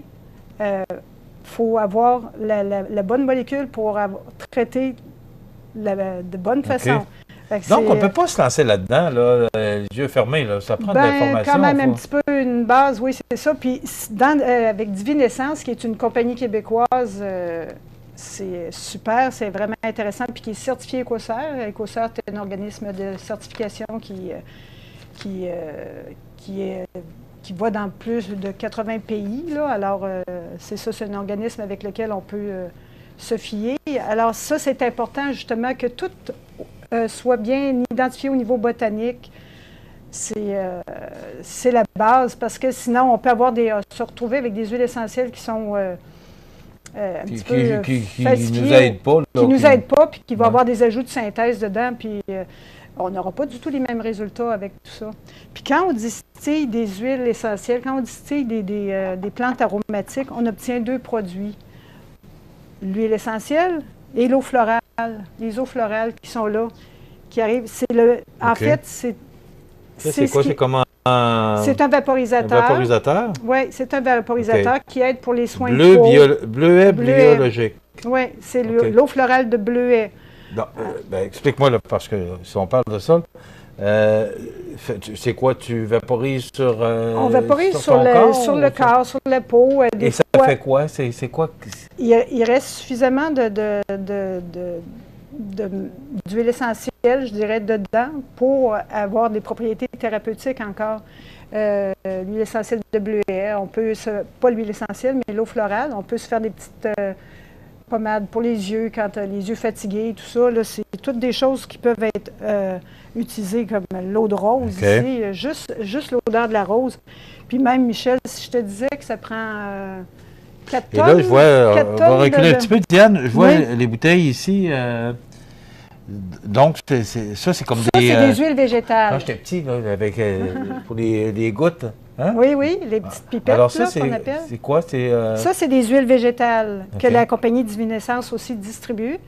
faut avoir la bonne molécule pour traiter de bonne façon. Donc, on ne peut pas se lancer là-dedans, là, les yeux fermés. Là. Ça prend de l'information. Quand même un petit peu une base, oui, c'est ça. Puis avec Divine Essence, qui est une compagnie québécoise, c'est super, c'est vraiment intéressant, puis qui est certifié Écocert. Écocert est un organisme de certification qui va dans plus de 80 pays. Là. Alors, c'est ça, c'est un organisme avec lequel on peut se fier. Alors, ça, c'est important, justement, que tout soit bien identifié au niveau botanique. C'est la base, parce que sinon, on peut se retrouver avec des huiles essentielles qui sont un petit peu qui nous aident pas. Là, qui nous aident pas, puis qui vont avoir des ajouts de synthèse dedans, puis on n'aura pas du tout les mêmes résultats avec tout ça. Puis quand on distille des huiles essentielles, quand on distille des plantes aromatiques, on obtient 2 produits. L'huile essentielle et l'eau florale. Les eaux florales qui sont là, qui arrivent. En fait, c'est quoi? C'est comment? C'est un vaporisateur. Un vaporisateur? Oui, c'est un vaporisateur qui aide pour les soins de peau. Bleuet biologique. Oui, c'est l'eau florale de Bleuet. Explique-moi, là, parce que si on parle de ça, c'est quoi? Tu vaporises sur on vaporise sur le corps, sur la peau. Et ça fait quoi? C'est quoi? Il reste suffisamment d'huile essentielle, je dirais, dedans pour avoir des propriétés thérapeutiques encore. L'huile essentielle de bleuet, pas l'huile essentielle, mais l'eau florale, on peut se faire des petites pommades pour les yeux, quand les yeux fatigués, tout ça. C'est toutes des choses qui peuvent être utilisées comme l'eau de rose ici, juste l'odeur de la rose. Puis même, Michel, si je te disais que ça prend 4 tonnes... Et là, je vois, on va reculer un petit peu, Diane, je vois les bouteilles ici. Donc, ça, c'est comme des... Ça, c'est des huiles végétales. Quand j'étais petit, là, avec, pour les gouttes. Hein? Oui, les petites pipettes, alors ça, qu'on appelle. C'est quoi? Ça, c'est des huiles végétales que la compagnie Divine Essence aussi distribue.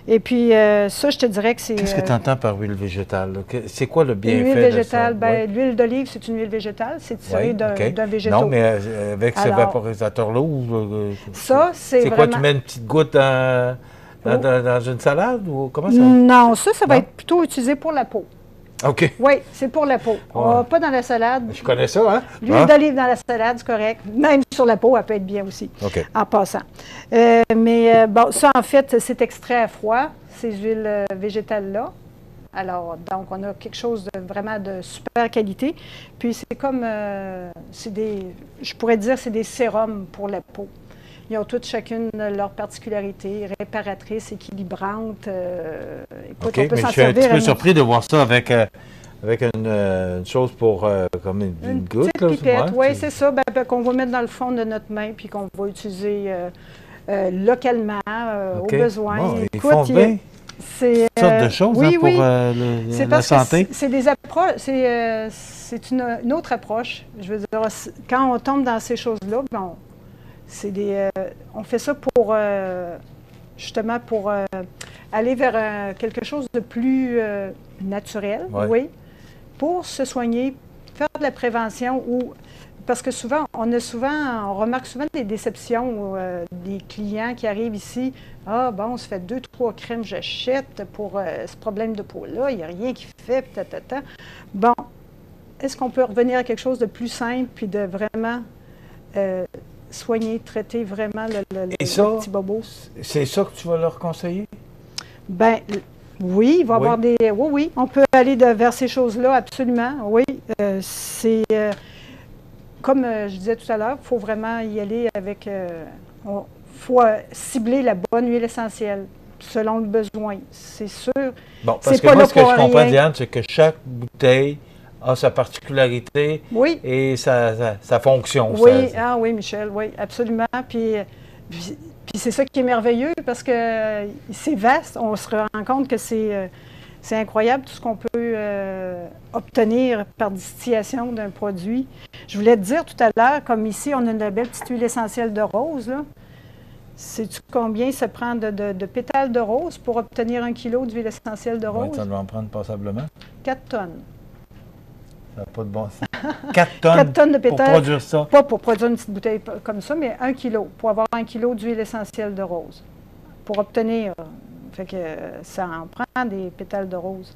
Et puis, ça, je te dirais que c'est... Qu'est-ce que tu entends par huile végétale? C'est quoi le bienfait l'huile végétale, de ça? L'huile d'olive, c'est une huile végétale. C'est tiré d'un végétal. Non, mais avec ce vaporisateur-là, ça, c'est quoi? Tu mets une petite goutte dans une salade? Ou comment ça? Non, ça va être plutôt utilisé pour la peau. OK. Oui, c'est pour la peau. Pas dans la salade. Je connais ça, hein? L'huile d'olive dans la salade, c'est correct. Même sur la peau, elle peut être bien aussi, en passant. Mais ça, en fait, c'est extrait à froid, ces huiles végétales-là. Alors, donc, on a quelque chose de vraiment de super qualité. Puis, c'est comme, je pourrais dire, c'est des sérums pour la peau. Ils ont toutes chacune leurs particularités, réparatrices, équilibrantes. Écoute, on peut s'en servir. Je suis un petit peu surpris de voir ça avec une chose pour comme une goutte. Petite pipette, oui, c'est ça, qu'on va mettre dans le fond de notre main puis qu'on va utiliser localement, au besoin. Bon, écoute, c'est toutes sortes de choses pour la santé. C'est des approches, c'est une autre approche. Je veux dire, quand on tombe dans ces choses-là, on fait ça pour justement pour aller vers quelque chose de plus naturel, pour se soigner, faire de la prévention parce que souvent, on remarque souvent des déceptions des clients qui arrivent ici. Ah bon, ça fait 2-3 crèmes que j'achète pour ce problème de peau-là, il n'y a rien qui fait, Bon, est-ce qu'on peut revenir à quelque chose de plus simple puis de vraiment soigner, traiter vraiment le petit bobo? C'est ça que tu vas leur conseiller? Bien, oui, il va y avoir des... Oui, on peut aller vers ces choses-là, absolument, oui. C'est... comme je disais tout à l'heure, il faut vraiment y aller avec... Il faut cibler la bonne huile essentielle, selon le besoin, c'est sûr. Bon, parce que moi, ce que je comprends, Diane, c'est que chaque bouteille a sa particularité et sa fonction. Oui, oui, Michel, oui, absolument. Puis c'est ça qui est merveilleux parce que c'est vaste. On se rend compte que c'est incroyable tout ce qu'on peut obtenir par distillation d'un produit. Je voulais te dire tout à l'heure, comme ici, on a une belle petite huile essentielle de rose, là. Sais-tu combien ça prend de pétales de rose pour obtenir 1 kilo d'huile essentielle de rose? Oui, ça doit en prendre passablement. 4 tonnes. Ça n'a pas de bon sens. 4 tonnes, 4 tonnes de pétales. Pour produire ça? Pas pour produire une petite bouteille comme ça, mais 1 kilo, pour avoir 1 kilo d'huile essentielle de rose. Pour obtenir, fait que ça en prend des pétales de rose.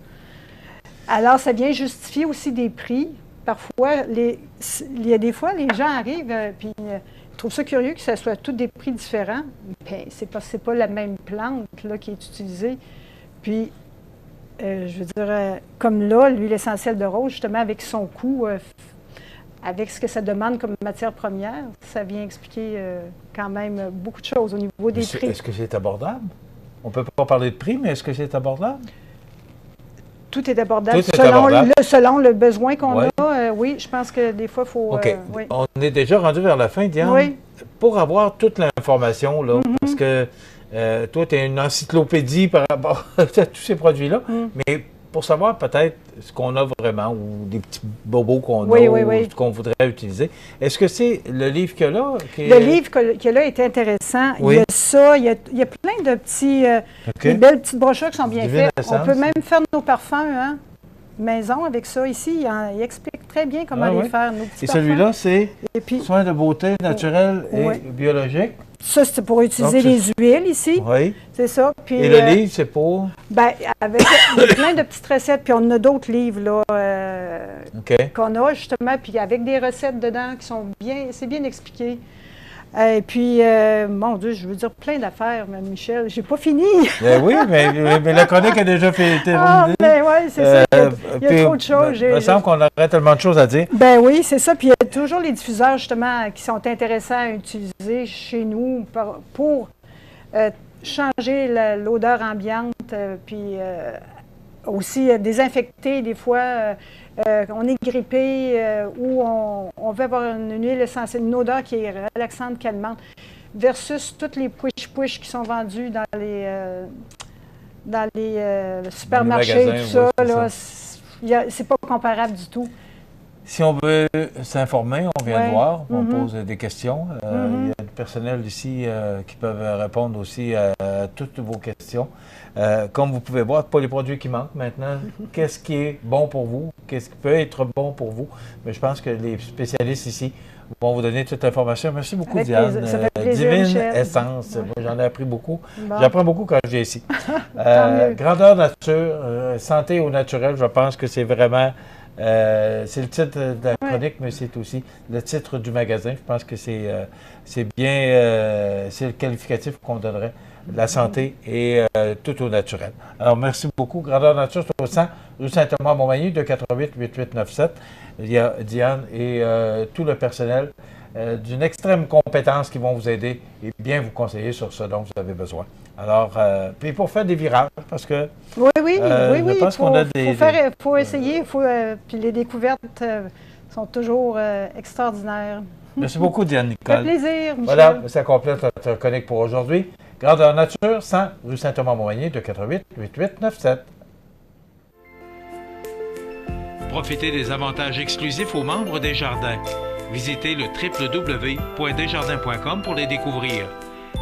Alors, ça vient justifier aussi des prix. Parfois, il y a des fois, les gens arrivent, puis... Je trouve ça curieux que ce soit tous des prix différents. Bien, c'est pas la même plante là, qui est utilisée. Puis, je veux dire, comme là, l'huile essentielle de rose, justement, avec son coût, avec ce que ça demande comme matière première, ça vient expliquer quand même beaucoup de choses au niveau des prix. Est-ce que c'est abordable? On ne peut pas parler de prix, mais est-ce que c'est abordable? Tout est abordable, selon le besoin qu'on a. Oui, je pense que des fois, il faut... OK. On est déjà rendu vers la fin, Diane. Oui. Pour avoir toute l'information, là, parce que toi, tu es une encyclopédie par rapport à tous ces produits-là, mais pour savoir peut-être ce qu'on a vraiment ou des petits bobos qu'on a ou qu'on voudrait utiliser, est-ce que c'est le livre qu'il y a là? Le livre qu'il y a là est intéressant. Oui. Il y a ça, il y a plein de petits... des belles petites brochures qui sont bien faites. On peut même faire nos parfums, maison avec ça. Ici, il explique très bien comment les faire, nos petits parfums. Et celui-là, c'est soins de beauté naturels et biologiques. Ça, c'est pour utiliser les huiles ici. Oui. C'est ça. Puis, et le livre, c'est pour? Bien, avec plein de petites recettes. Puis on a d'autres livres là, qu'on a justement, puis avec des recettes dedans qui sont bien, c'est bien expliqué. Et puis, mon Dieu, je veux dire plein d'affaires, mais Michel. J'ai pas fini. Oui, mais la chronique a déjà fait terminée. Ben oui, c'est ça. Il y a trop de choses. Il me semble qu'on aurait tellement de choses à dire. Ben oui, c'est ça. Puis il y a toujours les diffuseurs, justement, qui sont intéressants à utiliser chez nous pour changer l'odeur ambiante, puis aussi désinfecter des fois. On est grippé ou on veut avoir une huile essentielle, une odeur qui est relaxante, calmante, versus toutes les push-push qui sont vendus dans les supermarchés, tout ça. C'est pas comparable du tout. Si on veut s'informer, on vient de voir, on pose des questions. Il y a du personnel ici qui peuvent répondre aussi à toutes vos questions. Comme vous pouvez voir, pas les produits qui manquent maintenant. Qu'est-ce qui est bon pour vous? Qu'est-ce qui peut être bon pour vous? Mais je pense que les spécialistes ici vont vous donner toute l'information. Merci beaucoup, Diane. Ça fait plaisir, Divine Michel. Essence. Moi, j'en ai appris beaucoup. Bon. J'apprends beaucoup quand je viens ici. Grandeur nature, santé au naturel, je pense que c'est vraiment... c'est le titre de la chronique, mais c'est aussi le titre du magasin. Je pense que c'est bien, c'est le qualificatif qu'on donnerait. La santé et tout au naturel. Alors, merci beaucoup. Grandeur nature, c'est au 100 rue Saint-Thomas à Montmagny, 248-8897. Il y a Diane et tout le personnel d'une extrême compétence qui vont vous aider et bien vous conseiller sur ce dont vous avez besoin. Alors, puis pour faire des virages, parce que... Oui. Je pense qu'on a des... faut essayer, puis les découvertes sont toujours extraordinaires. Merci beaucoup, Diane Nicole. Ça fait plaisir, Michel. Voilà, ça complète notre chronique pour aujourd'hui. Grandeur nature, 100 rue Saint-Thomas-Montmagny, 248-8897. Profitez des avantages exclusifs aux membres des Jardins. Visitez le www.desjardins.com pour les découvrir.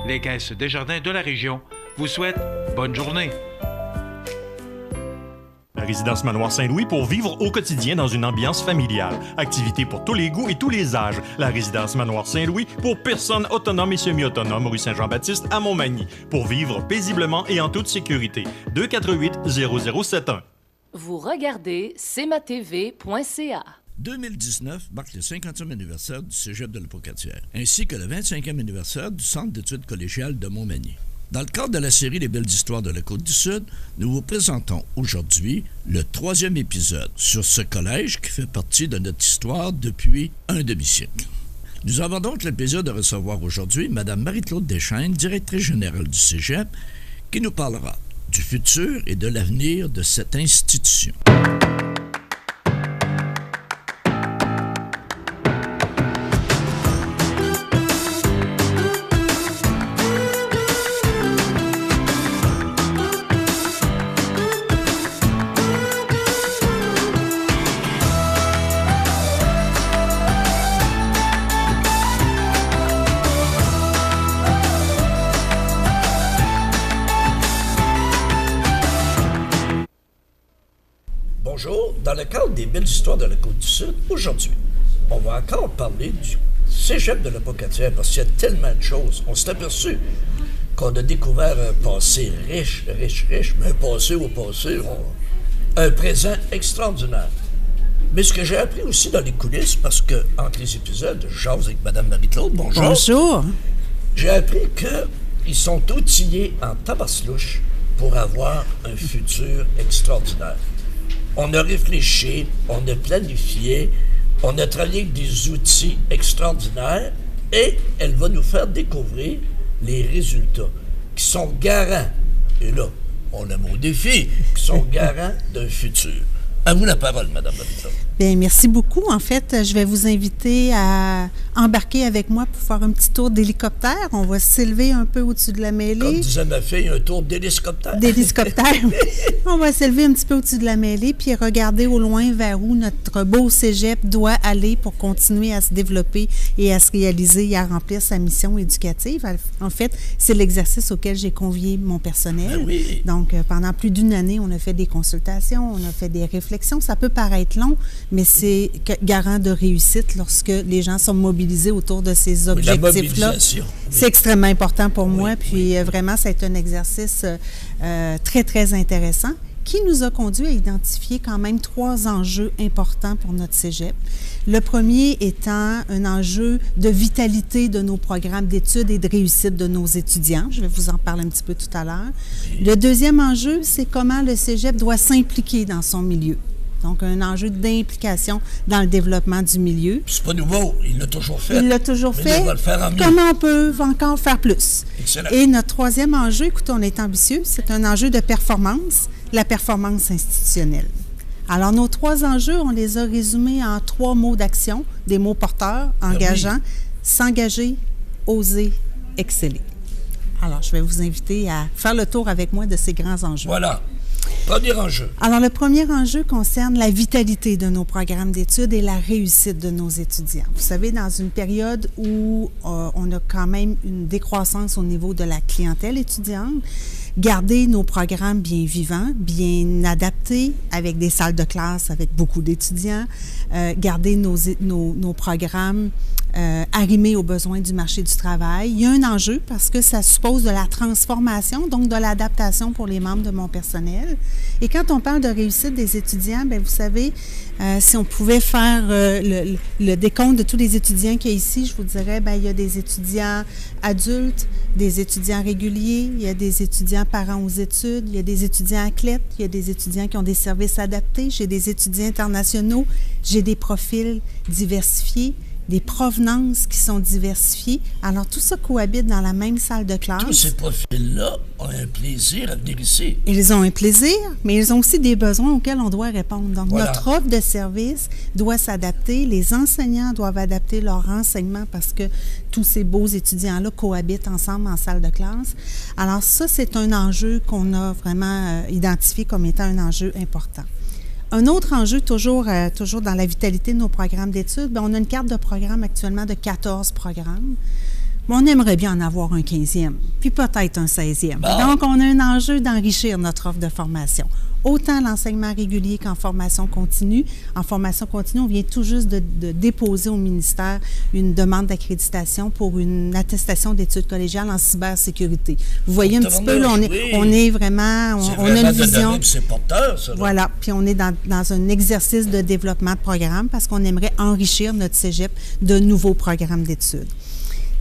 Les caisses Desjardins de la région vous souhaitent bonne journée. La résidence Manoir Saint-Louis pour vivre au quotidien dans une ambiance familiale. Activités pour tous les goûts et tous les âges. La résidence Manoir Saint-Louis pour personnes autonomes et semi-autonomes, rue Saint-Jean-Baptiste à Montmagny. Pour vivre paisiblement et en toute sécurité. 248-0071. Vous regardez cmatv.ca. 2019 marque le 50e anniversaire du Cégep de la Pocatière, ainsi que le 25e anniversaire du Centre d'études collégiales de Montmagny. Dans le cadre de la série Les Belles Histoires de la Côte-du-Sud, nous vous présentons aujourd'hui le 3e épisode sur ce collège qui fait partie de notre histoire depuis un demi-siècle. Nous avons donc le plaisir de recevoir aujourd'hui Mme Marie-Claude Deschaines, directrice générale du Cégep, qui nous parlera du futur et de l'avenir de cette institution. Bonjour, dans le cadre des Belles Histoires de la Côte-du-Sud, aujourd'hui, on va encore parler du Cégep de la Pocatière parce qu'il y a tellement de choses. On s'est aperçu qu'on a découvert un passé riche, mais un passé, un présent extraordinaire. Mais ce que j'ai appris aussi dans les coulisses, parce que entre les épisodes, je jase avec Mme Marie-Claude, bonjour. Bonjour. J'ai appris qu'ils sont outillés en tabasse-louche pour avoir un futur extraordinaire. On a réfléchi, on a planifié, on a travaillé avec des outils extraordinaires et elle va nous faire découvrir les résultats qui sont garants, et là, on a mon défi, qui sont garants d'un futur. À vous la parole, Mme Marie-Claude. Bien, merci beaucoup. En fait, je vais vous inviter à embarquer avec moi pour faire un petit tour d'hélicoptère. On va s'élever un peu au-dessus de la mêlée. Comme disait ma fille, un tour d'hélicoptère. D'hélicoptère. On va s'élever un petit peu au-dessus de la mêlée puis regarder au loin vers où notre beau cégep doit aller pour continuer à se développer et à se réaliser et à remplir sa mission éducative. En fait, c'est l'exercice auquel j'ai convié mon personnel. Ben oui. Donc, pendant plus d'une année, on a fait des consultations, on a fait des réflexions. Ça peut paraître long, mais c'est garant de réussite lorsque les gens sont mobilisés autour de ces objectifs-là. Oui. C'est extrêmement important pour moi, puis vraiment, c'est un exercice très, très intéressant qui nous a conduit à identifier quand même 3 enjeux importants pour notre cégep. Le premier étant un enjeu de vitalité de nos programmes d'études et de réussite de nos étudiants. Je vais vous en parler un petit peu tout à l'heure. Le deuxième enjeu, c'est comment le cégep doit s'impliquer dans son milieu. Donc, un enjeu d'implication dans le développement du milieu. C'est pas nouveau, il l'a toujours fait. Il l'a toujours fait. On va le faire en mieux. Comment on peut encore faire plus? Excellent. Et notre troisième enjeu, écoutez, on est ambitieux, c'est un enjeu de performance, la performance institutionnelle. Alors, nos 3 enjeux, on les a résumés en 3 mots d'action, des mots porteurs, engageants, s'engager, oser, exceller. Alors, je vais vous inviter à faire le tour avec moi de ces grands enjeux. Voilà. Premier enjeu. Alors, le premier enjeu concerne la vitalité de nos programmes d'études et la réussite de nos étudiants. Vous savez, dans une période où on a quand même une décroissance au niveau de la clientèle étudiante, garder nos programmes bien vivants, bien adaptés, avec des salles de classe avec beaucoup d'étudiants, garder nos programmes arrimés aux besoins du marché du travail. Il y a un enjeu parce que ça suppose de la transformation, donc de l'adaptation pour les membres de mon personnel. Et quand on parle de réussite des étudiants, bien, vous savez, si on pouvait faire le décompte de tous les étudiants qu'il y a ici, je vous dirais, bien, il y a des étudiants adultes, des étudiants réguliers, il y a des étudiants parents aux études, il y a des étudiants athlètes, il y a des étudiants qui ont des services adaptés, j'ai des étudiants internationaux, j'ai des profils diversifiés, des provenances qui sont diversifiées. Alors, tout ça cohabite dans la même salle de classe. Tous ces profils-là ont un plaisir à venir ici. Ils ont un plaisir, mais ils ont aussi des besoins auxquels on doit répondre. Donc, voilà. Notre offre de service doit s'adapter. Les enseignants doivent adapter leur enseignement parce que tous ces beaux étudiants-là cohabitent ensemble en salle de classe. Alors, ça, c'est un enjeu qu'on a vraiment identifié comme étant un enjeu important. Un autre enjeu, toujours dans la vitalité de nos programmes d'études, bien, on a une carte de programme actuellement de 14 programmes. Mais on aimerait bien en avoir un 15e, puis peut-être un 16e. Bon. Donc, on a un enjeu d'enrichir notre offre de formation. Autant l'enseignement régulier qu'en formation continue. En formation continue, on vient tout juste de déposer au ministère une demande d'accréditation pour une attestation d'études collégiales en cybersécurité. Vous voyez un petit peu, là, on est vraiment, on a une vision. C'est porteur, ça. Voilà, puis on est dans un exercice de développement de programme parce qu'on aimerait enrichir notre cégep de nouveaux programmes d'études.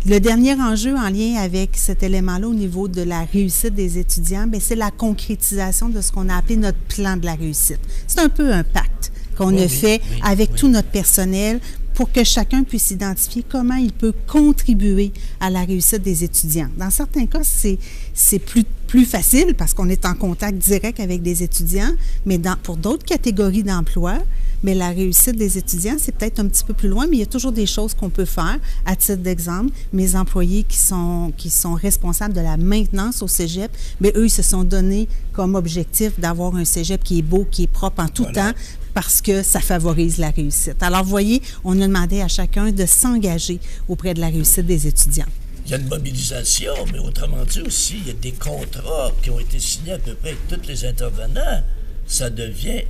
Le dernier enjeu en lien avec cet élément-là au niveau de la réussite des étudiants, bien, c'est la concrétisation de ce qu'on a appelé notre plan de la réussite. C'est un peu un pacte qu'on a fait avec tout notre personnel pour que chacun puisse identifier comment il peut contribuer à la réussite des étudiants. Dans certains cas, c'est plus facile parce qu'on est en contact direct avec des étudiants, mais pour d'autres catégories d'emplois, mais la réussite des étudiants, c'est peut-être un petit peu plus loin, mais il y a toujours des choses qu'on peut faire. À titre d'exemple, mes employés qui sont responsables de la maintenance au cégep, bien, eux, ils se sont donnés comme objectif d'avoir un cégep qui est beau, qui est propre en tout temps, parce que ça favorise la réussite. Alors, vous voyez, on a demandé à chacun de s'engager auprès de la réussite des étudiants. Il y a une mobilisation, mais autrement dit aussi, il y a des contrats qui ont été signés à peu près avec tous les intervenants. Ça devient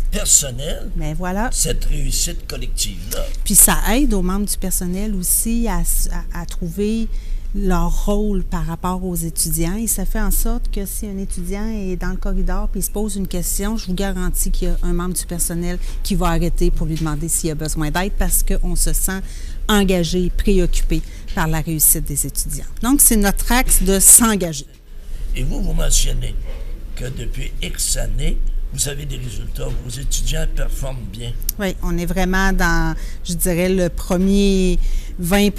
personnel, bien, voilà. Cette réussite collective-là. Puis ça aide aux membres du personnel aussi à trouver leur rôle par rapport aux étudiants. Et ça fait en sorte que si un étudiant est dans le corridor et il se pose une question, je vous garantis qu'il y a un membre du personnel qui va arrêter pour lui demander s'il a besoin d'aide parce qu'on se sent engagé, préoccupé par la réussite des étudiants. Donc, c'est notre axe de s'engager. Et vous mentionnez que depuis X années, vous avez des résultats, vos étudiants performent bien. Oui, on est vraiment dans, je dirais, le premier 20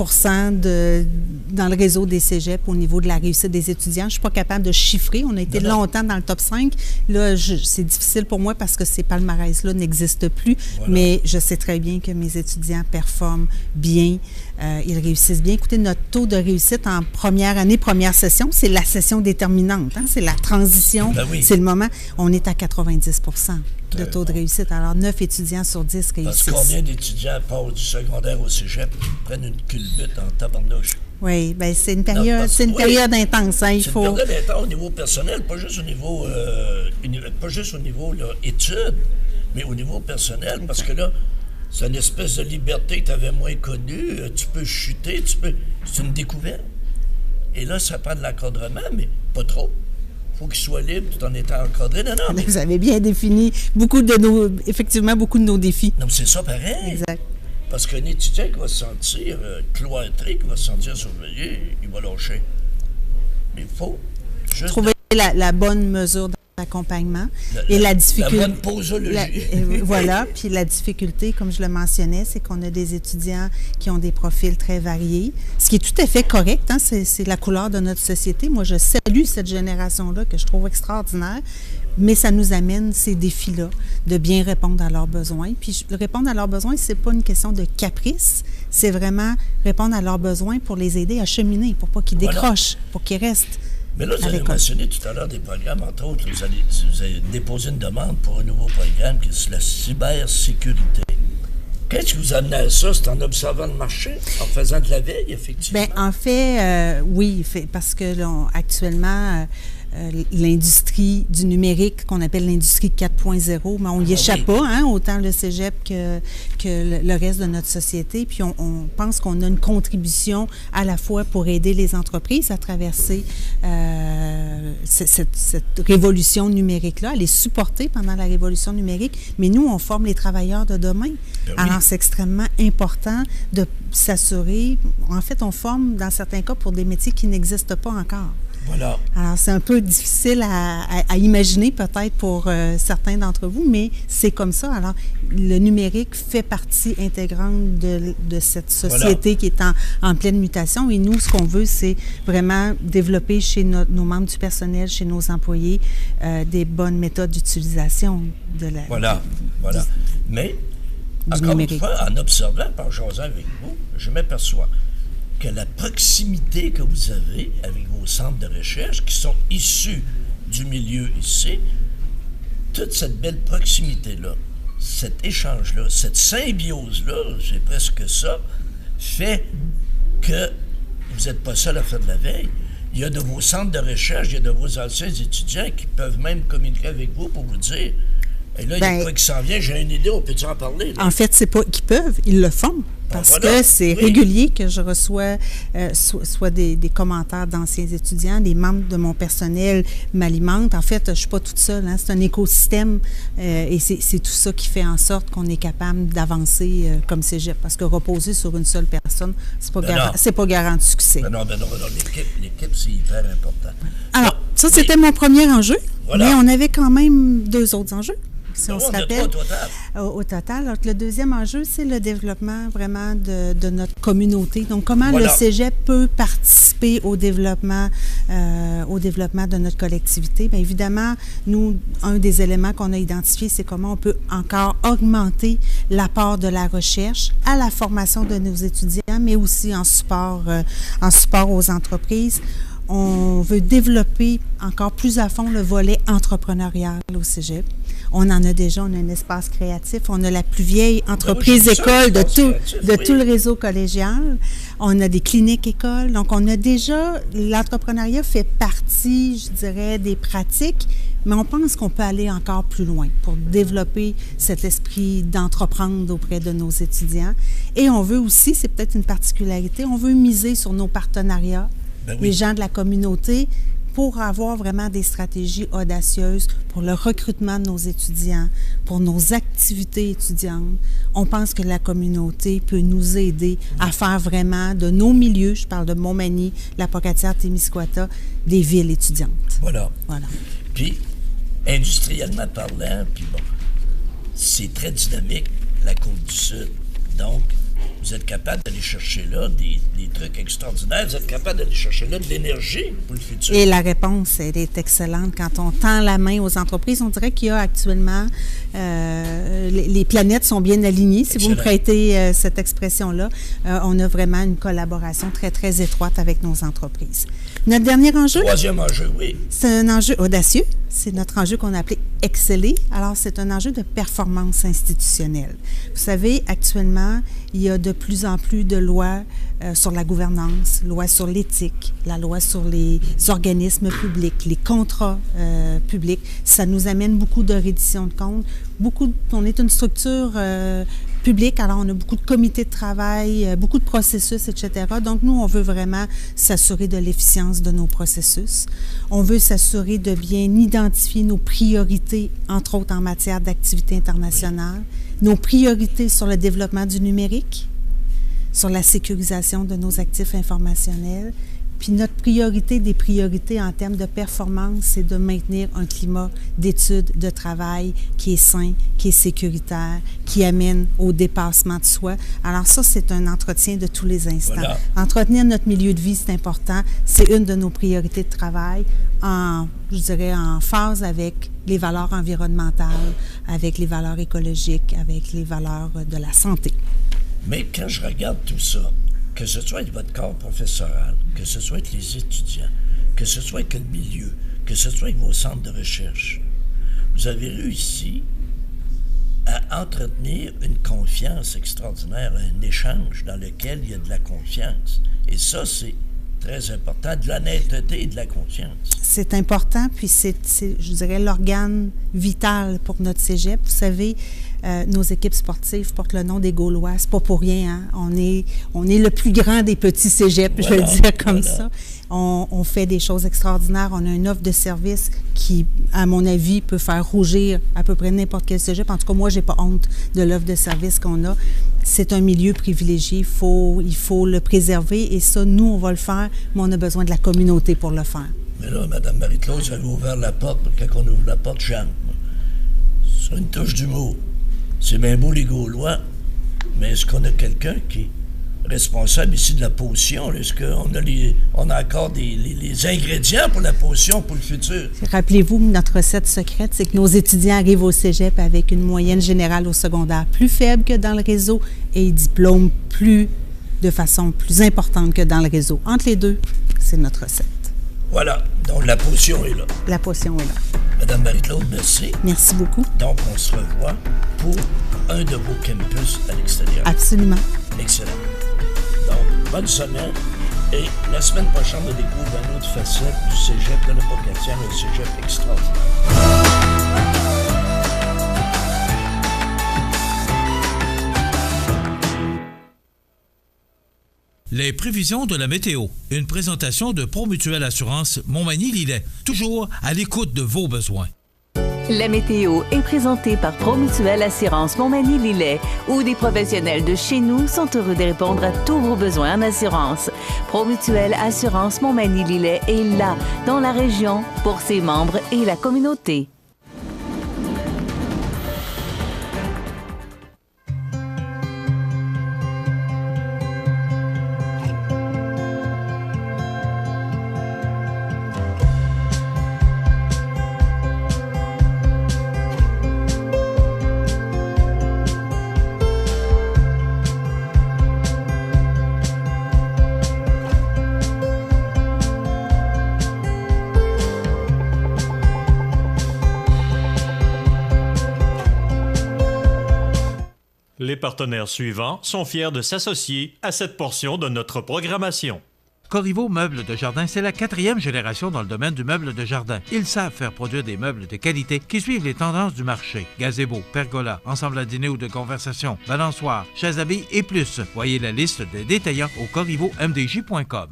dans le réseau des cégeps au niveau de la réussite des étudiants. Je ne suis pas capable de chiffrer. On a été longtemps dans le top 5. Là, c'est difficile pour moi parce que ces palmarès-là n'existent plus, mais je sais très bien que mes étudiants performent bien. Ils réussissent bien. Écoutez, notre taux de réussite en première année, première session, c'est la session déterminante. Hein? C'est la transition. Ben oui. C'est le moment. On est à 90 de taux de réussite. Alors, 9 étudiants sur 10 réussissent. Parce que combien d'étudiants passent du secondaire au cégep prennent une culbute en tabarnouche? Oui, bien, c'est une période, période intense. Hein, c'est une période intense au niveau personnel, pas juste au niveau, études, mais au niveau personnel. Okay. Parce que là, c'est une espèce de liberté que tu avais moins connue. Tu peux chuter, c'est une découverte. Et là, ça prend de l'encadrement, mais pas trop. Il faut qu'il soit libre tout en étant encadré. Non. Vous avez bien défini effectivement beaucoup de nos défis. Non, mais c'est ça pareil. Exact. Parce qu'un étudiant qui va se sentir cloîtré, qui va se sentir surveillé, il va lâcher. Mais il faut juste trouver la bonne mesure d'accompagnement et la difficulté. La bonne posologie. Voilà. Puis la difficulté, comme je le mentionnais, c'est qu'on a des étudiants qui ont des profils très variés, ce qui est tout à fait correct. Hein? C'est la couleur de notre société. Moi, je salue cette génération-là que je trouve extraordinaire. Mais ça nous amène ces défis-là de bien répondre à leurs besoins. Puis répondre à leurs besoins, c'est pas une question de caprice, c'est vraiment répondre à leurs besoins pour les aider à cheminer, pour pas qu'ils décrochent, pour qu'ils restent. Mais là, vous avez mentionné tout à l'heure des programmes, entre autres, vous avez déposé une demande pour un nouveau programme qui est sur la cybersécurité. Qu'est-ce qui vous a amené à ça? C'est en observant le marché, en faisant de la veille, effectivement? Bien, en fait, oui, parce que là, actuellement, l'industrie du numérique, qu'on appelle l'industrie 4.0, mais on n'y échappe pas, hein, autant le cégep que le reste de notre société. Puis on pense qu'on a une contribution à la fois pour aider les entreprises à traverser cette révolution numérique-là, à les supporter pendant la révolution numérique. Mais nous, on forme les travailleurs de demain. Ben oui. Alors, c'est extrêmement important de s'assurer. En fait, on forme, dans certains cas, pour des métiers qui n'existent pas encore. Voilà. Alors, c'est un peu difficile à imaginer peut-être pour certains d'entre vous, mais c'est comme ça. Alors, le numérique fait partie intégrante de cette société qui est en pleine mutation. Et nous, ce qu'on veut, c'est vraiment développer chez nos membres du personnel, chez nos employés, des bonnes méthodes d'utilisation de la... Voilà. Mais, encore une fois, en observant, par jasant avec vous, je m'aperçois que la proximité que vous avez avec vos centres de recherche qui sont issus du milieu ici, toute cette belle proximité-là, cet échange-là, cette symbiose-là, c'est presque ça, fait que vous n'êtes pas seul à faire de la veille. Il y a de vos centres de recherche, il y a de vos anciens étudiants qui peuvent même communiquer avec vous pour vous dire « Et là, il y a quoi qui s'en vient, j'ai une idée, on peut-tu en parler? » En fait, c'est pas qu'ils peuvent, ils le font. Parce que c'est régulier que je reçois soit des commentaires d'anciens étudiants, des membres de mon personnel m'alimentent. En fait, je ne suis pas toute seule, hein, c'est un écosystème et c'est tout ça qui fait en sorte qu'on est capable d'avancer comme cégep. Parce que reposer sur une seule personne, c'est pas garant de succès. Non, l'équipe, c'est hyper important. Alors, ça, c'était mon premier enjeu, mais on avait quand même 2 autres enjeux. Si on se rappelle, au total. Alors, le deuxième enjeu, c'est le développement vraiment de notre communauté. Donc, comment le cégep peut participer au développement de notre collectivité? Bien évidemment, nous, un des éléments qu'on a identifié, c'est comment on peut encore augmenter l'apport de la recherche à la formation de nos étudiants, mais aussi en support aux entreprises. On veut développer encore plus à fond le volet entrepreneurial au cégep. On en a déjà, on a un espace créatif, on a la plus vieille entreprise-école de tout le réseau collégial. On a des cliniques écoles. Donc, on a déjà, l'entrepreneuriat fait partie, je dirais, des pratiques, mais on pense qu'on peut aller encore plus loin pour développer cet esprit d'entreprendre auprès de nos étudiants. Et on veut aussi, c'est peut-être une particularité, on veut miser sur nos partenariats, les gens de la communauté, pour avoir vraiment des stratégies audacieuses pour le recrutement de nos étudiants, pour nos activités étudiantes. On pense que la communauté peut nous aider à faire vraiment de nos milieux, je parle de Montmagny, la Pocatière-Témiscouata, des villes étudiantes. Voilà. Puis, industriellement parlant, puis bon, c'est très dynamique, la Côte-du-Sud. Donc, vous êtes capable d'aller chercher là des trucs extraordinaires. Vous êtes capable d'aller chercher là de l'énergie pour le futur. Et la réponse, elle est excellente. Quand on tend la main aux entreprises, on dirait qu'il y a actuellement... les planètes sont bien alignées, si vous me prêtez cette expression-là. On a vraiment une collaboration très, très étroite avec nos entreprises. Notre dernier enjeu... Troisième enjeu, oui. C'est un enjeu audacieux. C'est notre enjeu qu'on a appelé « Exceller ». Alors, c'est un enjeu de performance institutionnelle. Vous savez, actuellement, il y a de plus en plus de lois sur la gouvernance, loi sur l'éthique, la loi sur les organismes publics, les contrats publics. Ça nous amène beaucoup de reddition de comptes. On est une structure publique, alors on a beaucoup de comités de travail, beaucoup de processus, etc. Donc, nous, on veut vraiment s'assurer de l'efficience de nos processus. On veut s'assurer de bien identifier nos priorités, entre autres en matière d'activité internationale, nos priorités sur le développement du numérique, sur la sécurisation de nos actifs informationnels. Puis notre priorité des priorités en termes de performance, c'est de maintenir un climat d'études, de travail qui est sain, qui est sécuritaire, qui amène au dépassement de soi. Alors ça, c'est un entretien de tous les instants. Voilà. Entretenir notre milieu de vie, c'est important. C'est une de nos priorités de travail, en phase avec les valeurs environnementales, avec les valeurs écologiques, avec les valeurs de la santé. Mais quand je regarde tout ça, que ce soit avec votre corps professoral, que ce soit avec les étudiants, que ce soit avec le milieu, que ce soit avec vos centres de recherche, vous avez réussi à entretenir une confiance extraordinaire, un échange dans lequel il y a de la confiance. Et ça, c'est très important, de l'honnêteté et de la confiance. C'est important, puis c'est, je dirais, l'organe vital pour notre cégep. Vous savez, nos équipes sportives portent le nom des Gaulois. C'est pas pour rien, hein? On est le plus grand des petits cégeps, je vais le dire comme ça. On fait des choses extraordinaires. On a une offre de service qui, à mon avis, peut faire rougir à peu près n'importe quel cégep. En tout cas, moi, j'ai pas honte de l'offre de service qu'on a. C'est un milieu privilégié. Il faut le préserver. Et ça, nous, on va le faire, mais on a besoin de la communauté pour le faire. Mais là, Mme Marie-Claude, vous avez ouvert la porte. Quand on ouvre la porte, Jeanne, sur une touche d'humour. C'est bien beau, les Gaulois, mais est-ce qu'on a quelqu'un qui est responsable ici de la potion? Est-ce qu'on a encore les ingrédients pour la potion pour le futur? Rappelez-vous, notre recette secrète, c'est que nos étudiants arrivent au cégep avec une moyenne générale au secondaire plus faible que dans le réseau et ils diplôment de façon plus importante que dans le réseau. Entre les deux, c'est notre recette. Voilà, donc la potion est là. La potion est là. Madame Marie-Claude, merci. Merci beaucoup. Donc, on se revoit pour un de vos campus à l'extérieur. Absolument. Excellent. Donc, bonne semaine. Et la semaine prochaine, on découvre une autre facette du cégep de la Pocatière, un cégep extraordinaire. Les prévisions de la météo. Une présentation de Promutuelle Assurance Montmagny-Lillet. Toujours à l'écoute de vos besoins. La météo est présentée par Promutuelle Assurance Montmagny-Lillet, où des professionnels de chez nous sont heureux de répondre à tous vos besoins en assurance. Promutuelle Assurance Montmagny-Lillet est là, dans la région, pour ses membres et la communauté. Les partenaires suivants sont fiers de s'associer à cette portion de notre programmation. Corriveau Meubles de Jardin, c'est la 4e génération dans le domaine du meuble de jardin. Ils savent faire produire des meubles de qualité qui suivent les tendances du marché. Gazebo, pergola, ensemble à dîner ou de conversation, balançoire, chaises à billes et plus. Voyez la liste des détaillants au corrivomdj.com.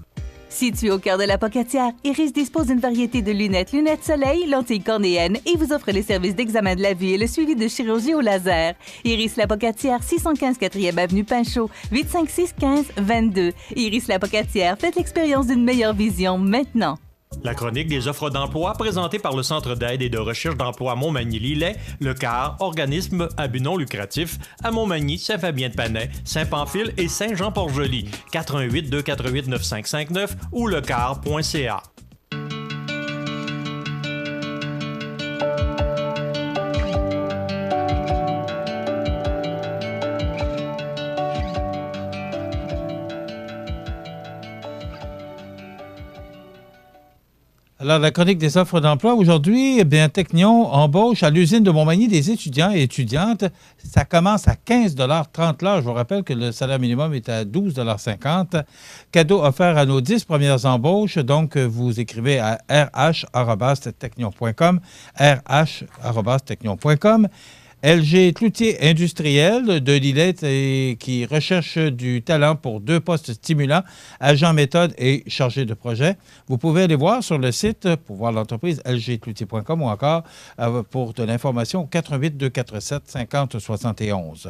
Situé au cœur de la Pocatière, Iris dispose d'une variété de lunettes soleil, lentilles cornéennes et vous offre les services d'examen de la vue et le suivi de chirurgie au laser. Iris la Pocatière, 615 4e Avenue Pinchot, 856-15-22. Iris la Pocatière, faites l'expérience d'une meilleure vision maintenant. La chronique des offres d'emploi présentée par le Centre d'aide et de recherche d'emploi Montmagny-Lillet, le CAR, organisme à but non lucratif, à Montmagny, Saint-Fabien-de-Panay, Saint-Pamphile et Saint-Jean-Port-Joli, 418-248-9559 ou lecar.ca. Alors, la chronique des offres d'emploi. Aujourd'hui, eh bien, Technion embauche à l'usine de Montmagny des étudiants et étudiantes. Ça commence à 15,30 l'heure. Je vous rappelle que le salaire minimum est à 12,50 Cadeau offert à nos 10 premières embauches. Donc, vous écrivez à rh@technion.com, rh@technion.com. LG Cloutier Industriel de Lillet qui recherche du talent pour 2 postes stimulants, agent méthode et chargé de projet. Vous pouvez aller voir sur le site pour voir l'entreprise lgcloutier.com ou encore pour de l'information 418-247-5071.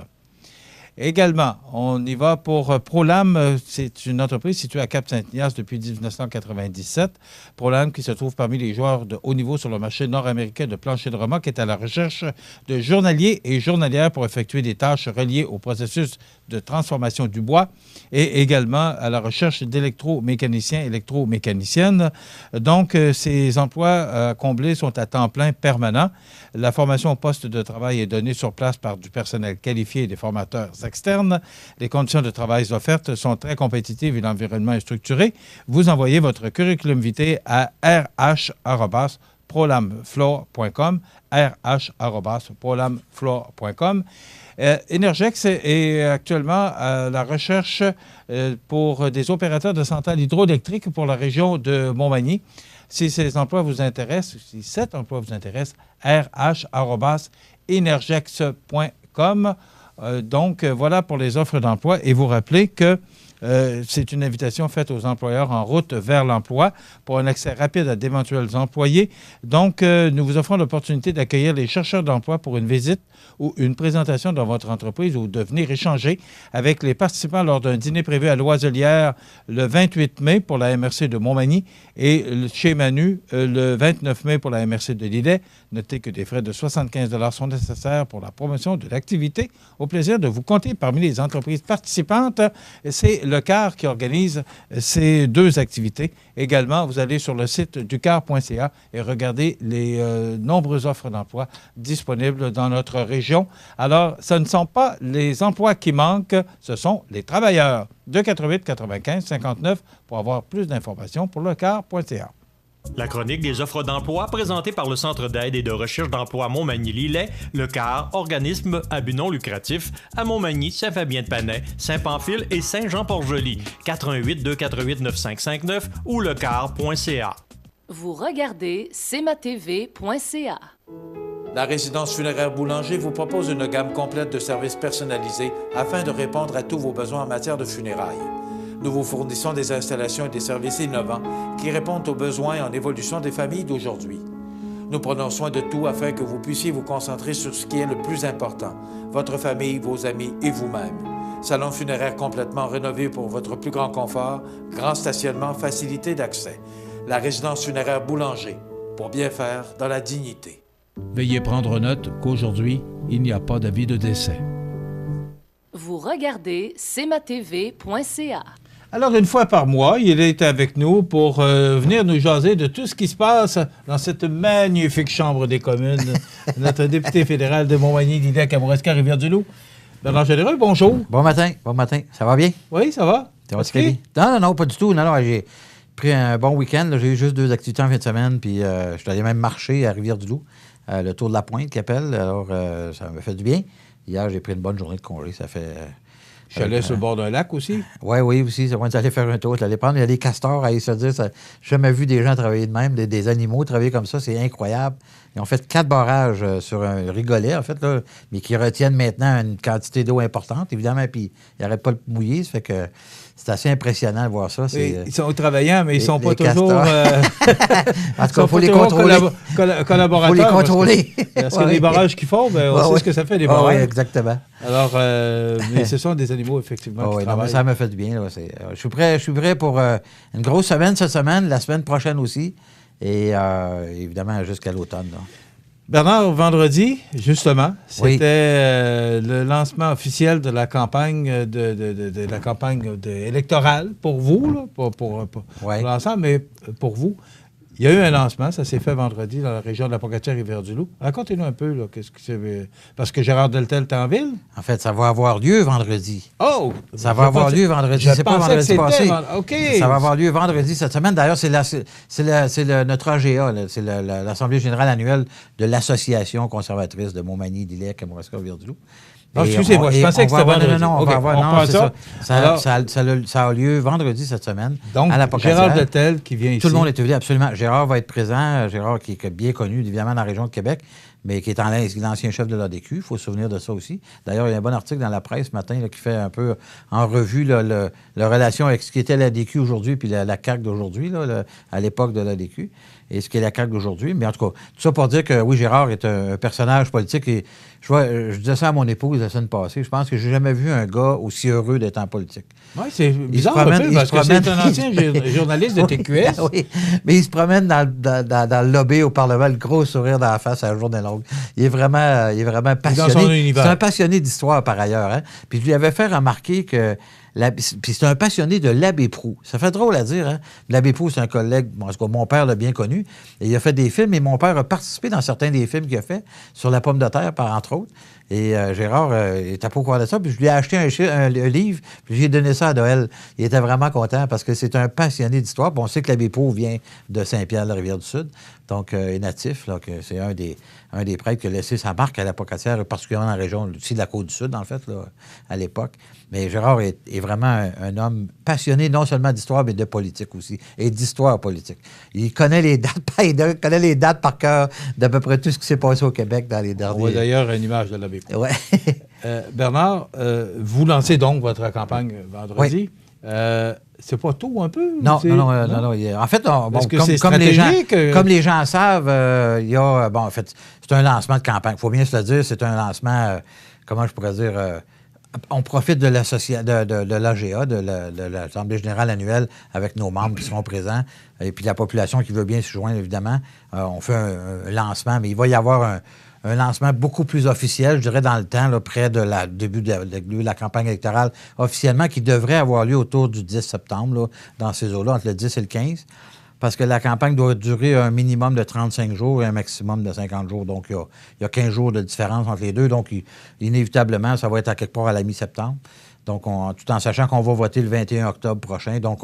Également, on y va pour Prolam. C'est une entreprise située à Cap-Saint-Ignace depuis 1997. Prolam qui se trouve parmi les joueurs de haut niveau sur le marché nord-américain de plancher de remorque est à la recherche de journaliers et journalières pour effectuer des tâches reliées au processus de transformation du bois et également à la recherche d'électromécaniciens et électromécaniciennes. Donc, ces emplois comblés sont à temps plein permanent. La formation au poste de travail est donnée sur place par du personnel qualifié et des formateurs externes. Les conditions de travail offertes sont très compétitives et l'environnement est structuré. Vous envoyez votre curriculum vitae à rh@prolamfloor.com, rh@prolamfloor.com. Energex est actuellement à la recherche pour des opérateurs de centrales hydroélectriques pour la région de Montmagny. Si ces emplois vous intéressent, si cet emploi vous intéresse, rh@energex.com. Donc, voilà pour les offres d'emploi. Et vous rappelez que c'est une invitation faite aux employeurs en route vers l'emploi pour un accès rapide à d'éventuels employés. Donc, nous vous offrons l'opportunité d'accueillir les chercheurs d'emploi pour une visite ou une présentation dans votre entreprise ou de venir échanger avec les participants lors d'un dîner prévu à l'Oiselière le 28 mai pour la MRC de Montmagny et chez Manu le 29 mai pour la MRC de Lillet. Notez que des frais de 75 $ sont nécessaires pour la promotion de l'activité. Au plaisir de vous compter parmi les entreprises participantes. C'est le CAR qui organise ces 2 activités. Également, vous allez sur le site du car.ca et regardez les nombreuses offres d'emploi disponibles dans notre région. Alors, ce ne sont pas les emplois qui manquent, ce sont les travailleurs. 248-95-59 pour avoir plus d'informations pour le car.ca. La chronique des offres d'emploi présentée par le Centre d'aide et de recherche d'emploi Montmagny-Lillet, le CAR, organisme à but non lucratif, à Montmagny, Saint-Fabien-de-Panay, Saint-Pamphile et Saint-Jean-Port-Joli, 418-248-9559 ou lecar.ca. Vous regardez cmatv.ca. La résidence funéraire Boulanger vous propose une gamme complète de services personnalisés afin de répondre à tous vos besoins en matière de funérailles. Nous vous fournissons des installations et des services innovants qui répondent aux besoins en évolution des familles d'aujourd'hui. Nous prenons soin de tout afin que vous puissiez vous concentrer sur ce qui est le plus important, votre famille, vos amis et vous-même. Salon funéraire complètement rénové pour votre plus grand confort, grand stationnement, facilité d'accès. La résidence funéraire Boulanger, pour bien faire dans la dignité. Veuillez prendre note qu'aujourd'hui, il n'y a pas d'avis de décès. Vous regardez cmatv.ca. Alors, une fois par mois, il est avec nous pour venir nous jaser de tout ce qui se passe dans cette magnifique Chambre des communes. Notre député fédéral de Montmagny, Didier Kamouraska, Rivière-du-Loup. Bernard Généreux, bonjour. Bon matin. Ça va bien? Oui, ça va. Non, pas du tout. Non, j'ai pris un bon week-end. Là. J'ai eu juste 2 activités en fin de semaine, puis je suis allé même marcher à Rivière-du-Loup, le Tour de la Pointe qu'ils appellent. Alors, ça m'a fait du bien. Hier, j'ai pris une bonne journée de congé. Ça fait... Je suis allé sur le bord d'un lac aussi. Oui, aussi. C'est bon d'aller faire un tour, d'aller prendre. Il y a des castors à se dire. J'ai jamais vu des gens travailler de même, des animaux travailler comme ça. C'est incroyable. Ils ont fait 4 barrages sur un rigolet, en fait, là, mais qui retiennent maintenant une quantité d'eau importante, évidemment, puis ils n'arrêtent pas de mouiller. Ça fait que c'est assez impressionnant de voir ça. Ils sont travaillants, mais ils ne sont pas toujours... en tout cas, il faut les contrôler. Collaborateurs. Il faut les contrôler. Parce que les barrages qu'ils font, on sait ce que ça fait, les barrages. Oui, exactement. Alors, mais ce sont des animaux, effectivement, qui travaillent. Non, ça m'a fait du bien. Là, je suis prêt pour une grosse semaine cette semaine, la semaine prochaine aussi. Et évidemment, jusqu'à l'automne. Là. Bernard, vendredi, justement, c'était le lancement officiel de la campagne électorale pour vous, là, pour l'ensemble, mais pour vous. Il y a eu un lancement, ça s'est fait vendredi dans la région de la Pocatière-Rivière-du-Loup. Racontez-nous un peu, là, qu'est-ce que c'est. Parce que Gérard Deltel est en ville? En fait, ça va avoir lieu vendredi. Oh! Ça va avoir lieu vendredi. C'est pas vendredi passé. OK. Ça va avoir lieu vendredi cette semaine. D'ailleurs, c'est notre AGA, là, c'est l'Assemblée générale annuelle de l'Association conservatrice de Montmagny, d'Illet, Kamouraska, Rivière-du-Loup. Excusez-moi, je pensais que c'était vendredi. Non, on va avoir. Ça a lieu vendredi cette semaine. Donc, à la Pocatière. Gérard Deltel qui vient ici. Tout le monde est invité, absolument. Gérard va être présent. Gérard qui est bien connu, évidemment, dans la région de Québec, mais qui est l'ancien chef de l'ADQ. Il faut se souvenir de ça aussi. D'ailleurs, il y a un bon article dans la presse ce matin là, qui fait un peu en revue la relation avec ce qui était l'ADQ aujourd'hui puis la CAQ d'aujourd'hui, à l'époque de l'ADQ, et ce qui est la CAQ d'aujourd'hui. Mais en tout cas, tout ça pour dire que oui, Gérard est un personnage politique. Et je disais ça à mon épouse la semaine passée. Je pense que j'ai jamais vu un gars aussi heureux d'être en politique. Oui, c'est bizarre parce que c'est un ancien journaliste de TQS. Oui, mais il se promène dans le lobby au Parlement, le gros sourire dans la face à la journée longue. Il est vraiment passionné. Dans son univers. C'est un passionné d'histoire, par ailleurs. Hein? Puis je lui avais fait remarquer que... Puis c'est un passionné de l'Abbé Proulx. Ça fait drôle à dire, hein? L'Abbé Proulx, c'est un collègue, en tout cas, mon père l'a bien connu. Et il a fait des films, et mon père a participé dans certains des films qu'il a fait, sur la pomme de terre, entre autres. Et Gérard était pas au courant de ça. Puis je lui ai acheté un livre, puis j'ai donné ça à Noël. Il était vraiment content parce que c'est un passionné d'histoire. Puis on sait que l'Abbé Proulx vient de Saint-Pierre-de-la-Rivière-du-Sud. Donc, est natif, là, que c'est un des prêtres qui a laissé sa marque à la Pocatière, particulièrement dans la région aussi de la Côte-du-Sud, en fait, là, à l'époque. Mais Gérard est vraiment un homme passionné non seulement d'histoire, mais de politique aussi, et d'histoire politique. Il connaît les dates par cœur d'à peu près tout ce qui s'est passé au Québec dans les derniers... On voit d'ailleurs une image de l'Abbé Proulx. Ouais. Bernard, vous lancez donc votre campagne vendredi. Oui. C'est pas tôt un peu? Non. En fait, comme les gens savent, il y a... en fait, c'est un lancement de campagne. Il faut bien se le dire, c'est un lancement, comment je pourrais dire... on profite de l'AGA, de l'Assemblée générale annuelle, avec nos membres qui seront présents, et puis la population qui veut bien se joindre, évidemment. On fait un lancement, mais il va y avoir un lancement beaucoup plus officiel, je dirais, dans le temps, là, près de début de la campagne électorale officiellement, qui devrait avoir lieu autour du 10 septembre, là, dans ces eaux-là, entre le 10 et le 15, parce que la campagne doit durer un minimum de 35 jours et un maximum de 50 jours. Donc, il y a 15 jours de différence entre les deux. Donc, inévitablement, ça va être à quelque part à la mi-septembre. Donc, tout en sachant qu'on va voter le 21 octobre prochain. Donc,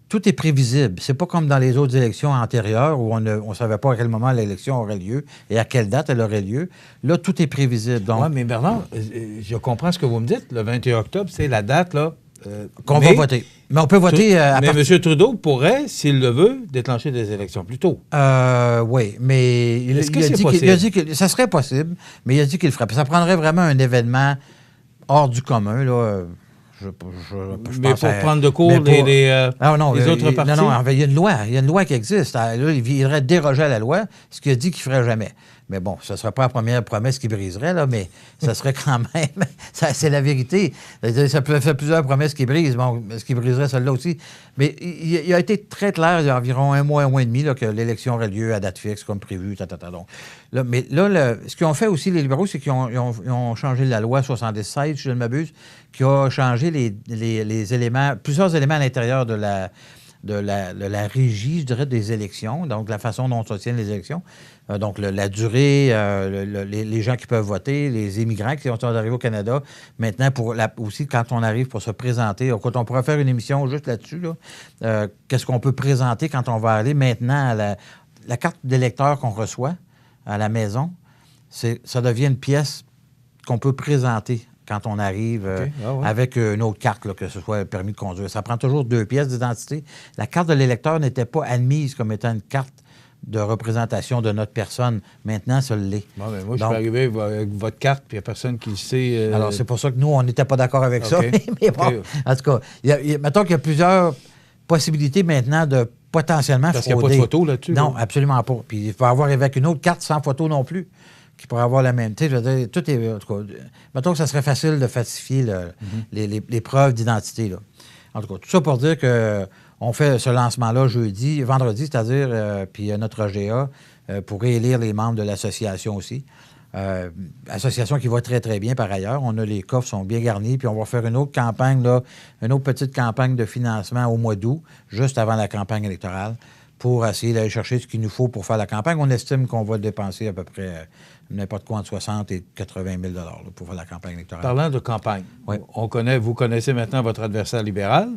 tout est prévisible. C'est pas comme dans les autres élections antérieures où on ne savait pas à quel moment l'élection aurait lieu et à quelle date elle aurait lieu. Là, tout est prévisible. Oui, mais Bernard, je comprends ce que vous me dites. Le 21 octobre, c'est la date là qu'on va voter. Mais on peut voter mais M. Trudeau pourrait, s'il le veut, déclencher des élections plus tôt. Oui, mais il a dit que ça serait possible, mais il a dit qu'il le ferait. Ça prendrait vraiment un événement hors du commun, là. Mais pour prendre de court les autres partis? Non, il y a une loi. Il y a une loi qui existe. Là, il viendrait déroger à la loi, ce qu'il a dit qu'il ne ferait jamais. Mais bon, ce ne serait pas la première promesse qu'il briserait, là, mais ça serait quand même... c'est la vérité. Ça peut faire plusieurs promesses qu'il brise. Bon, est-ce qu'il briserait celle-là aussi? Mais il a été très clair il y a environ un mois et demi là, que l'élection aurait lieu à date fixe, comme prévu. Donc, là, mais là, ce qu'ils ont fait aussi, les libéraux, c'est qu'ils ont changé la loi 76, si je ne m'abuse, qui a changé les éléments, plusieurs éléments à l'intérieur de la régie, je dirais, des élections, donc la façon dont on tient les élections. Donc, la durée, les gens qui peuvent voter, les immigrants qui sont arrivés au Canada. Maintenant, aussi, quand on arrive pour se présenter, quand on pourrait faire une émission juste là-dessus, là, qu'est-ce qu'on peut présenter quand on va aller maintenant à la carte d'électeur qu'on reçoit à la maison, ça devient une pièce qu'on peut présenter quand on arrive avec une autre carte, là, que ce soit le permis de conduire. Ça prend toujours 2 pièces d'identité. La carte de l'électeur n'était pas admise comme étant une carte de représentation de notre personne. Maintenant, ça l'est. Bon, ben moi, je suis arrivé avec votre carte, puis il n'y a personne qui le sait. Alors, c'est pour ça que nous, on n'était pas d'accord avec ça. Mais bon, en tout cas, mettons qu'il y a plusieurs possibilités maintenant de potentiellement Parce qu'il n'y a pas de photo là-dessus? Non, absolument pas. Puis il faut avoir avec une autre carte sans photo non plus, qui pourrait avoir la même. Tu sais, je veux dire, tout est... En tout cas, mettons que ça serait facile de falsifier les preuves d'identité, là. En tout cas, tout ça pour dire que on fait ce lancement-là vendredi, c'est-à-dire, puis notre GA, pour réélire les membres de l'association aussi. Association qui va très, très bien par ailleurs. Les coffres sont bien garnis, puis on va faire une autre campagne, là, une autre petite campagne de financement au mois d'août, juste avant la campagne électorale, pour essayer d'aller chercher ce qu'il nous faut pour faire la campagne. On estime qu'on va dépenser à peu près n'importe quoi entre 60 et 80 000 là, pour faire la campagne électorale. Parlant de campagne, vous connaissez maintenant votre adversaire libéral?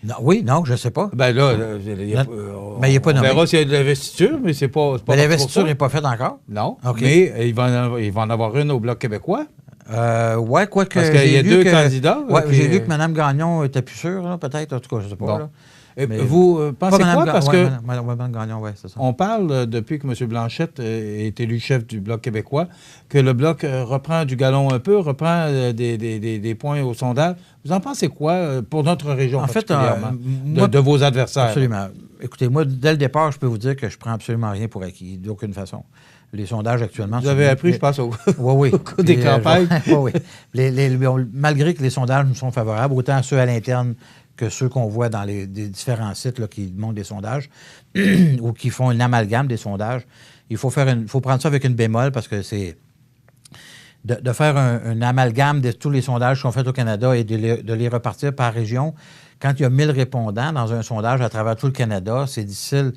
Non, non, je ne sais pas. Ben là, il n'y a pas on verra s'il y a de l'investiture, mais c'est pas l'investiture n'est pas faite encore? Non, mais il va en avoir une au Bloc québécois. Oui, quoique... Parce qu'il y a 2 candidats. Oui, j'ai vu que Mme Gagnon était plus sûre, peut-être. En tout cas, je ne sais pas. Bon. Vous pensez quoi? Parce que Mme Gagnon, c'est ça. On parle, depuis que M. Blanchette est élu chef du Bloc québécois, que le Bloc reprend du galon un peu, reprend des points au sondage. Vous en pensez quoi pour notre région particulièrement, de vos adversaires? Absolument. Écoutez, moi, dès le départ, je peux vous dire que je ne prends absolument rien pour acquis, d'aucune façon. Les sondages actuellement... Vous avez appris, je pense, au cours des campagnes. Oui. Malgré que les sondages nous sont favorables, autant ceux à l'interne que ceux qu'on voit dans des différents sites là, qui montrent des sondages ou qui font une amalgame des sondages, il faut prendre ça avec une bémol parce que c'est de faire un amalgame de tous les sondages qui sont faits au Canada et de les repartir par région. Quand il y a 1000 répondants dans un sondage à travers tout le Canada, c'est difficile.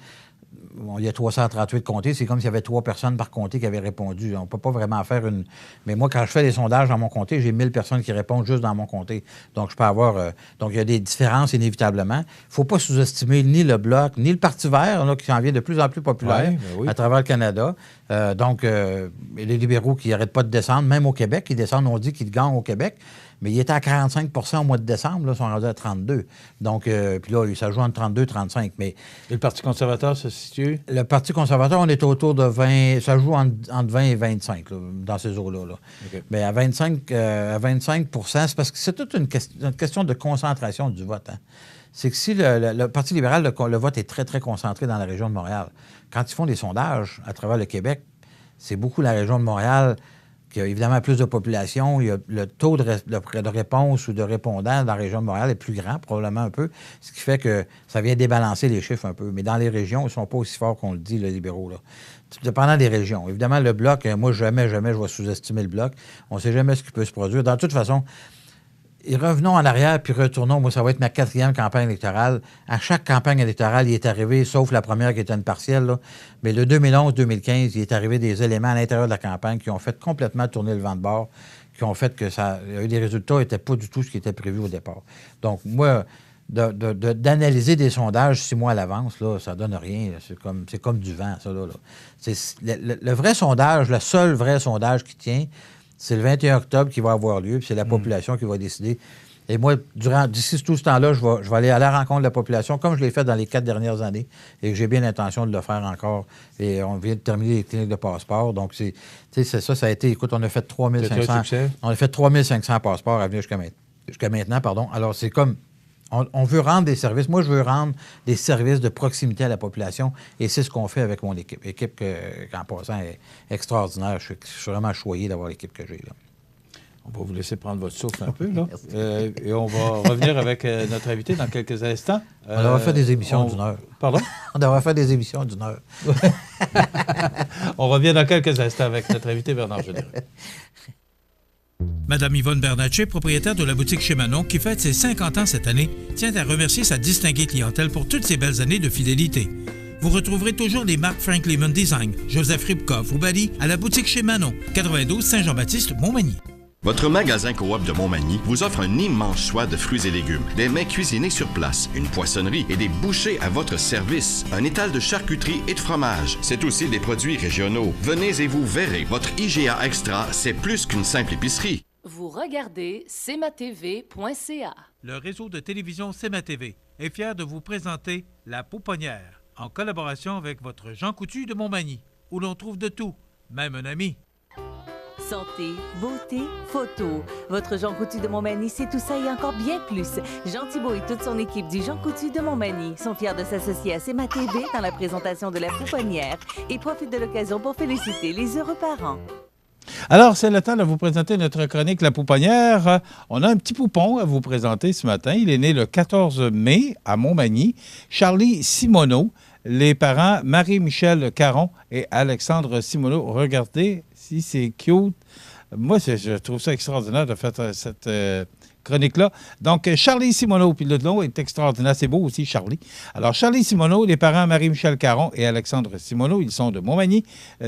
Bon, il y a 338 comtés. C'est comme s'il y avait 3 personnes par comté qui avaient répondu. On ne peut pas vraiment faire une... Mais moi, quand je fais des sondages dans mon comté, j'ai 1000 personnes qui répondent juste dans mon comté. Donc, je peux avoir... Donc, il y a des différences, inévitablement. Il ne faut pas sous-estimer ni le Bloc, ni le Parti vert, là, qui en vient de plus en plus populaire à travers le Canada. Donc, les libéraux qui n'arrêtent pas de descendre, même au Québec, ils descendent, on dit qu'ils gagnent au Québec. Mais il était à 45 % au mois de décembre, là, ils sont rendus à 32. Donc, puis là, ça joue entre 32 et 35. Mais et le Parti conservateur se situe? Le Parti conservateur, on est autour de 20... Ça joue entre 20 et 25, là, dans ces eaux-là. Là. Okay. Mais à 25 c'est parce que c'est toute une question de concentration du vote. Hein. C'est que si le Parti libéral, le vote est très, très concentré dans la région de Montréal. Quand ils font des sondages à travers le Québec, c'est beaucoup la région de Montréal qui a évidemment plus de population. Il y a le taux de réponse ou de répondants dans la région de Montréal est plus grand, probablement un peu, ce qui fait que ça vient débalancer les chiffres un peu. Mais dans les régions, ils ne sont pas aussi forts qu'on le dit, les libéraux. Là. Dépendant des régions. Évidemment, le Bloc, moi, jamais je vais sous-estimer le Bloc. On ne sait jamais ce qui peut se produire. De toute façon, et revenons en arrière, puis retournons. Moi, ça va être ma 4e campagne électorale. À chaque campagne électorale, il est arrivé, sauf la première qui était une partielle, là, mais le 2011-2015, il est arrivé des éléments à l'intérieur de la campagne qui ont fait complètement tourner le vent de bord, qui ont fait que les résultats n'étaient pas du tout ce qui était prévu au départ. Donc, moi, d'analyser des sondages 6 mois à l'avance, là, ça ne donne rien. C'est comme du vent, ça. Là. Le vrai sondage, le seul vrai sondage qui tient, c'est le 21 octobre qui va avoir lieu, puis c'est la population qui va décider. Et moi, d'ici tout ce temps-là, je vais aller à la rencontre de la population, comme je l'ai fait dans les 4 dernières années, et que j'ai bien l'intention de le faire encore. Et on vient de terminer les cliniques de passeport. Donc, ça a été... Écoute, on a fait 3500 passeports à venir jusqu'à maintenant. jusqu'à maintenant, pardon. Alors, c'est comme... On veut rendre des services. Moi, je veux rendre des services de proximité à la population et c'est ce qu'on fait avec mon équipe. Équipe en passant, est extraordinaire. Je suis vraiment choyé d'avoir l'équipe que j'ai là. On va vous laisser prendre votre souffle un peu, là. Et on va revenir avec notre invité dans quelques instants. On devrait faire des émissions d'une heure. Pardon? On devrait faire des émissions d'une heure. On revient dans quelques instants avec notre invité Bernard Généreux. Madame Yvonne Bernatchez, propriétaire de la boutique chez Manon, qui fête ses 50 ans cette année, tient à remercier sa distinguée clientèle pour toutes ces belles années de fidélité. Vous retrouverez toujours les marques Frank Lehman Design, Joseph Ribkoff ou Bali à la boutique chez Manon, 92 Saint-Jean-Baptiste, Montmagny. Votre magasin Coop de Montmagny vous offre un immense choix de fruits et légumes, des mets cuisinés sur place, une poissonnerie et des bouchers à votre service, un étal de charcuterie et de fromage. C'est aussi des produits régionaux. Venez et vous verrez, votre IGA Extra, c'est plus qu'une simple épicerie. Vous regardez cmatv.ca. Le réseau de télévision CMA TV est fier de vous présenter La Pouponnière, en collaboration avec votre Jean Coutu de Montmagny, où l'on trouve de tout, même un ami. Santé, beauté, photo. Votre Jean Coutu de Montmagny, c'est tout ça et encore bien plus. Jean Thibault et toute son équipe du Jean Coutu de Montmagny sont fiers de s'associer à CMA TV dans la présentation de La Pouponnière et profitent de l'occasion pour féliciter les heureux parents. Alors, c'est le temps de vous présenter notre chronique La Pouponnière. On a un petit poupon à vous présenter ce matin. Il est né le 14 mai à Montmagny. Charlie Simoneau. Les parents, Marie-Michel Caron et Alexandre Simoneau. Regardez si c'est cute. Moi, je trouve ça extraordinaire de faire cette chronique-là. Donc, Charlie Simoneau, puis le nom est extraordinaire. C'est beau aussi, Charlie. Alors, Charlie Simoneau, les parents Marie-Michel Caron et Alexandre Simoneau, ils sont de Montmagny.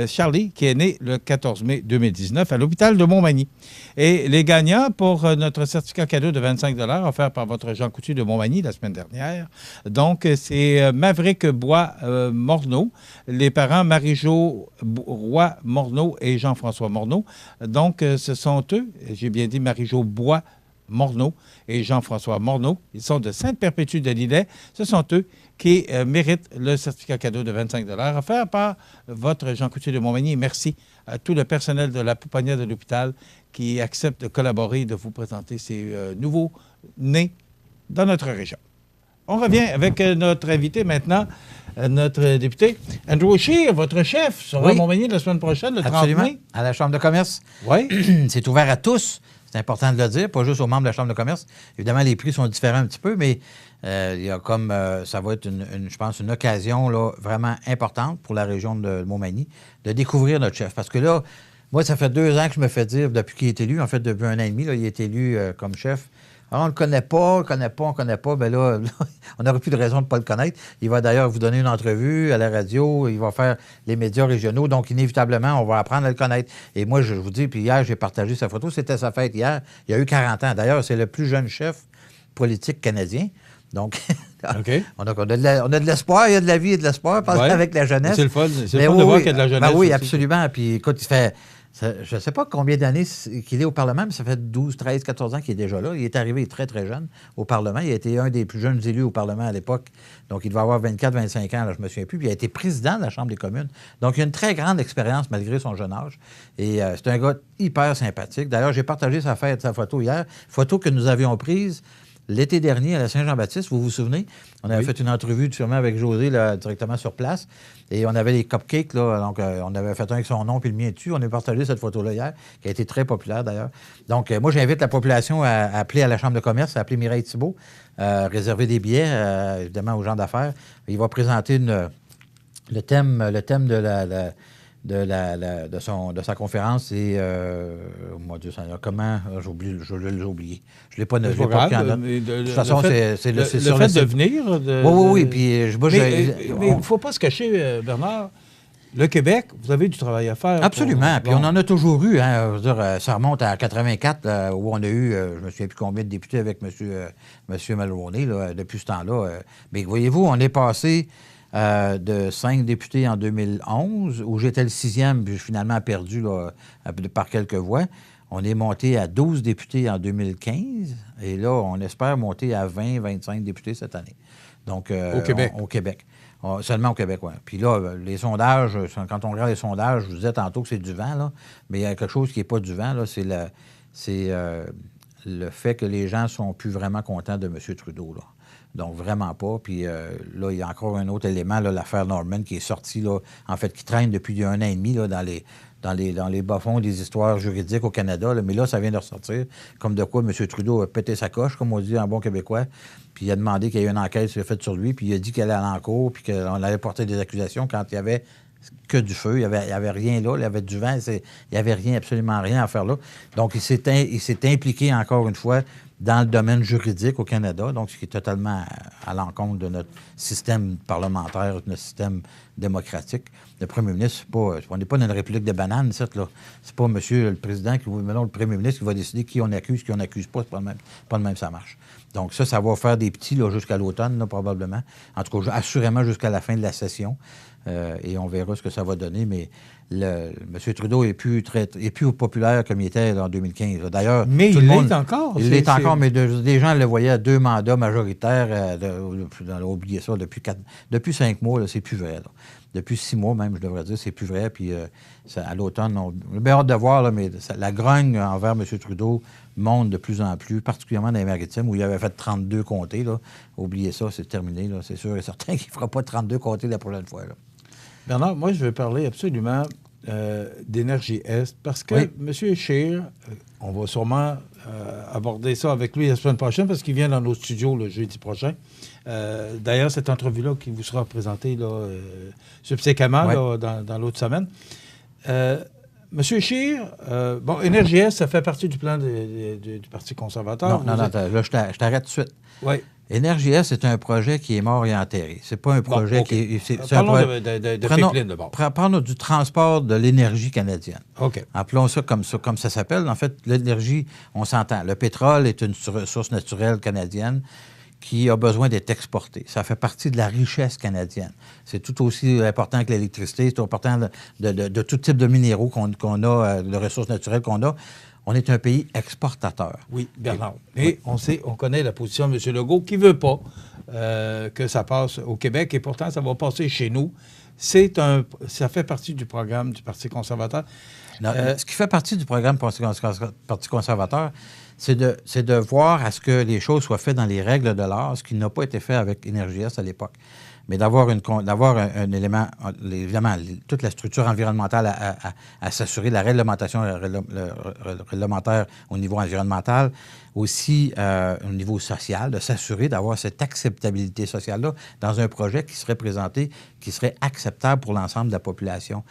Charlie, qui est né le 14 mai 2019 à l'hôpital de Montmagny. Et les gagnants pour notre certificat cadeau de 25 $ offert par votre Jean Coutu de Montmagny la semaine dernière. Donc, c'est Maverick Bois-Morneau, les parents Marie-Jo Roy-Morneau et Jean-François Morneau. Donc, ce sont eux, j'ai bien dit Marie-Jo Bois-Morneau et Jean-François Morneau. Ils sont de Sainte-Perpétue-de-Lillet. Ce sont eux qui méritent le certificat cadeau de 25 $ offert par votre Jean Coutu de Montmagny. Merci à tout le personnel de la Pouponnière de l'hôpital qui accepte de collaborer et de vous présenter ces nouveaux nés dans notre région. On revient avec notre invité maintenant, notre député. Andrew Scheer, votre chef, sera à Montmagny la semaine prochaine, le 30 mai. À la Chambre de commerce. Oui. C'est ouvert à tous. C'est important de le dire, pas juste aux membres de la Chambre de commerce. Évidemment, les prix sont différents un petit peu, mais il y a comme ça va être, je pense, une occasion là, vraiment importante pour la région de Montmagny de découvrir notre chef. Parce que là, moi, ça fait 2 ans que je me fais dire, depuis qu'il est élu, en fait, depuis 1 an et demi, là, il est élu comme chef. Alors, on ne le connaît pas, bien là, on n'aurait plus de raison de ne pas le connaître. Il va d'ailleurs vous donner une entrevue à la radio, il va faire les médias régionaux, donc inévitablement, on va apprendre à le connaître. Et moi, je vous dis, puis hier, j'ai partagé sa photo, c'était sa fête hier, il a eu 40 ans. D'ailleurs, c'est le plus jeune chef politique canadien. Donc, okay. on a de l'espoir, il y a de la vie et de l'espoir avec la jeunesse. C'est le fun, de voir qu'il y a de la jeunesse. Oui, aussi. Absolument. Puis écoute, il fait... Je ne sais pas combien d'années qu'il est au Parlement, mais ça fait 12, 13, 14 ans qu'il est déjà là. Il est arrivé très, très jeune au Parlement. Il a été un des plus jeunes élus au Parlement à l'époque. Donc, il devait avoir 24, 25 ans, là, je ne me souviens plus. Puis il a été président de la Chambre des communes. Donc, il a une très grande expérience malgré son jeune âge. Et c'est un gars hyper sympathique. D'ailleurs, j'ai partagé sa photo hier. Photo que nous avions prise l'été dernier à la Saint-Jean-Baptiste, vous vous souvenez? On avait fait une entrevue sûrement avec José là, directement sur place. Et on avait les cupcakes, là. Donc, on avait fait un avec son nom puis le mien dessus. On a partagé cette photo-là hier, qui a été très populaire d'ailleurs. Donc, moi, j'invite la population à appeler à la Chambre de commerce, à appeler Mireille Thibault, réserver des billets, évidemment, aux gens d'affaires. Il va présenter le thème de sa conférence, c'est oh mon Dieu, comment je l'ai oublié. Je ne l'ai pas noté. De toute façon, c'est le fait de venir. Oui. Puis, mais il ne faut pas se cacher, Bernard. Le Québec, vous avez du travail à faire. Absolument. Puis on en a toujours eu. Hein, je veux dire, ça remonte à 84, où on a eu, je ne me souviens plus combien de députés avec M. Mulroney là, depuis ce temps-là. Mais voyez-vous, on est passé de 5 députés en 2011, où j'étais le 6e, puis finalement perdu là, par quelques voix. On est monté à 12 députés en 2015, et là, on espère monter à 20-25 députés cette année. Donc, au Québec. Au Québec. Seulement au Québec, oui. Puis là, les sondages, quand on regarde les sondages, je vous disais tantôt que c'est du vent, là, mais il y a quelque chose qui n'est pas du vent, là, c'est le fait que les gens ne sont plus vraiment contents de M. Trudeau, là. Donc, vraiment pas. Puis là, il y a encore un autre élément, là, l'affaire Norman, qui est sortie, là, en fait, qui traîne depuis 1 an et demi là, dans les bas-fonds des histoires juridiques au Canada. Là. Mais là, ça vient de ressortir. Comme de quoi M. Trudeau a pété sa coche, comme on dit en bon québécois. Puis il a demandé qu'il y ait une enquête faite sur lui. Puis il a dit qu'elle allait en cours, puis qu'on allait porter des accusations quand il y avait que du feu. Il n'y avait rien là. Il y avait du vent. Il n'y avait rien, absolument rien à faire là. Donc, il s'est impliqué encore une fois dans le domaine juridique au Canada, donc ce qui est totalement à l'encontre de notre système parlementaire, de notre système démocratique. Le premier ministre, on n'est pas dans une république de bananes, là. C'est pas monsieur le président, le premier ministre qui va décider qui on accuse, qui on n'accuse pas. C'est pas le même, ça marche. Donc ça va faire des petits là, jusqu'à l'automne, là, probablement. En tout cas, assurément jusqu'à la fin de la session. Et on verra ce que ça va donner, mais M. Trudeau n'est plus populaire comme il était en 2015. Là. D'ailleurs, mais il l'est encore. Il l'est encore, mais des gens le voyaient à 2 mandats majoritaires. Oubliez ça, depuis 5 mois, là, c'est plus vrai. Là. Depuis 6 mois même, je devrais dire, c'est plus vrai. Puis à l'automne, on a bien hâte de voir, là, mais la grogne envers M. Trudeau monte de plus en plus, particulièrement dans les Maritimes, où il avait fait 32 comtés. Là. Oubliez ça, c'est terminé. Là. C'est sûr et certain qu'il ne fera pas 32 comtés la prochaine fois. Là. Bernard, moi, je veux parler absolument d'Énergie Est parce que M. Scheer, on va sûrement aborder ça avec lui la semaine prochaine parce qu'il vient dans nos studios le jeudi prochain. D'ailleurs, cette entrevue-là qui vous sera présentée là, subséquemment là, dans l'autre semaine. M. Scheer, Énergie Est, ça fait partie du plan du Parti conservateur. Non, là, je t'arrête tout de suite. Oui. Énergie Est, c'est un projet qui est mort et enterré. C'est pas un projet qui est... Parlons de pipeline d'abord. Parlons du transport de l'énergie canadienne. OK. Appelons ça comme ça s'appelle. En fait, l'énergie, on s'entend. Le pétrole est une ressource naturelle canadienne qui a besoin d'être exportée. Ça fait partie de la richesse canadienne. C'est tout aussi important que l'électricité. C'est important de tout type de minéraux qu'on a, de ressources naturelles qu'on a. On est un pays exportateur. Oui, Bernard. Et on connaît la position de M. Legault qui ne veut pas que ça passe au Québec et pourtant, ça va passer chez nous. Ça fait partie du programme du Parti conservateur. Non, ce qui fait partie du programme du Parti conservateur, c'est de voir à ce que les choses soient faites dans les règles de l'art, ce qui n'a pas été fait avec Énergie Est à l'époque. Mais d'avoir un élément, évidemment, toute la structure environnementale à s'assurer de la réglementation réglementaire au niveau environnemental, aussi au niveau social, de s'assurer d'avoir cette acceptabilité sociale-là dans un projet qui serait présenté, qui serait acceptable pour l'ensemble de la population.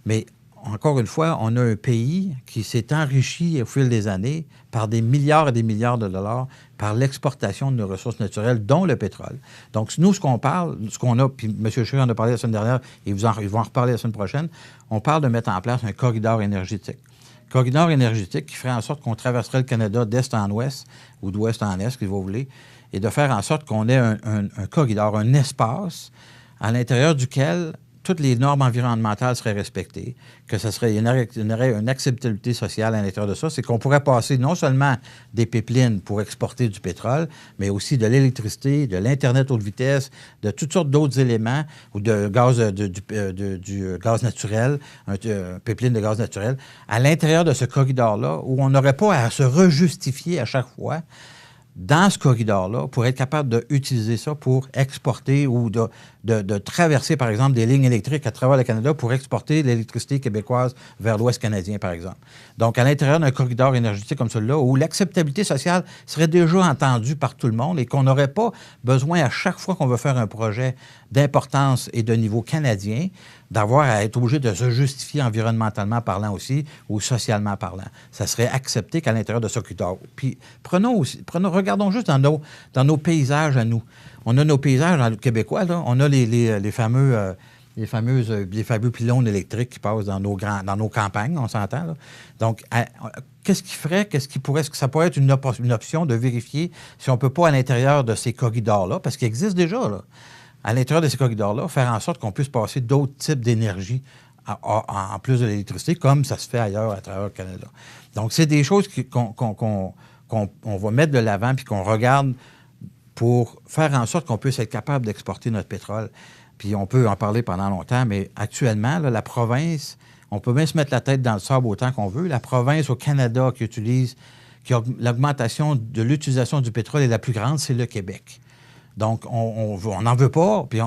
Mais encore une fois, on a un pays qui s'est enrichi au fil des années par des milliards et des milliards de dollars par l'exportation de nos ressources naturelles, dont le pétrole. Donc, nous, ce qu'on a, puis M. Scheer en a parlé la semaine dernière, et ils vont en reparler la semaine prochaine, on parle de mettre en place un corridor énergétique. Corridor énergétique qui ferait en sorte qu'on traverserait le Canada d'est en ouest, ou d'ouest en est, si vous voulez, et de faire en sorte qu'on ait un corridor, un espace à l'intérieur duquel toutes les normes environnementales seraient respectées, que ça serait, il y aurait une acceptabilité sociale à l'intérieur de ça, c'est qu'on pourrait passer non seulement des pipelines pour exporter du pétrole, mais aussi de l'électricité, de l'Internet haute vitesse, de toutes sortes d'autres éléments, ou de gaz, du gaz naturel, un pipeline de gaz naturel, à l'intérieur de ce corridor-là, où on n'aurait pas à se rejustifier à chaque fois dans ce corridor-là, pour être capable d'utiliser ça pour exporter ou de traverser, par exemple, des lignes électriques à travers le Canada pour exporter l'électricité québécoise vers l'Ouest canadien, par exemple. Donc, à l'intérieur d'un corridor énergétique comme celui-là, où l'acceptabilité sociale serait déjà entendue par tout le monde et qu'on n'aurait pas besoin, à chaque fois qu'on veut faire un projet d'importance et de niveau canadien, d'avoir à être obligé de se justifier environnementalement parlant aussi ou socialement parlant. Ça serait accepté qu'à l'intérieur de ce corridor. Puis, regardons juste dans nos paysages à nous. On a nos paysages québécois, là. On a les fameux pylônes électriques qui passent dans nos campagnes, on s'entend, là. Donc, qu'est-ce que ça pourrait être une option de vérifier si on ne peut pas, à l'intérieur de ces corridors-là, parce qu'ils existent déjà, là, à l'intérieur de ces corridors-là, faire en sorte qu'on puisse passer d'autres types d'énergie en plus de l'électricité, comme ça se fait ailleurs à travers le Canada. Donc, c'est des choses qu'on va mettre de l'avant puis qu'on regarde pour faire en sorte qu'on puisse être capable d'exporter notre pétrole. Puis on peut en parler pendant longtemps, mais actuellement, là, la province, on peut bien se mettre la tête dans le sable autant qu'on veut. La province au Canada qui utilise l'augmentation de l'utilisation du pétrole est la plus grande, c'est le Québec. Donc, on n'en veut pas. Puis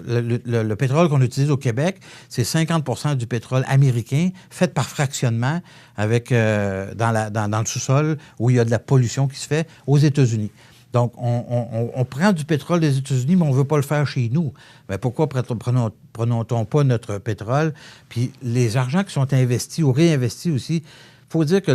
le pétrole qu'on utilise au Québec, c'est 50 du pétrole américain fait par fractionnement avec, dans le sous-sol où il y a de la pollution qui se fait aux États-Unis. Donc, on prend du pétrole des États-Unis, mais on ne veut pas le faire chez nous. Mais pourquoi prenons-on pas notre pétrole? Puis les argents qui sont investis ou réinvestis aussi, il faut dire que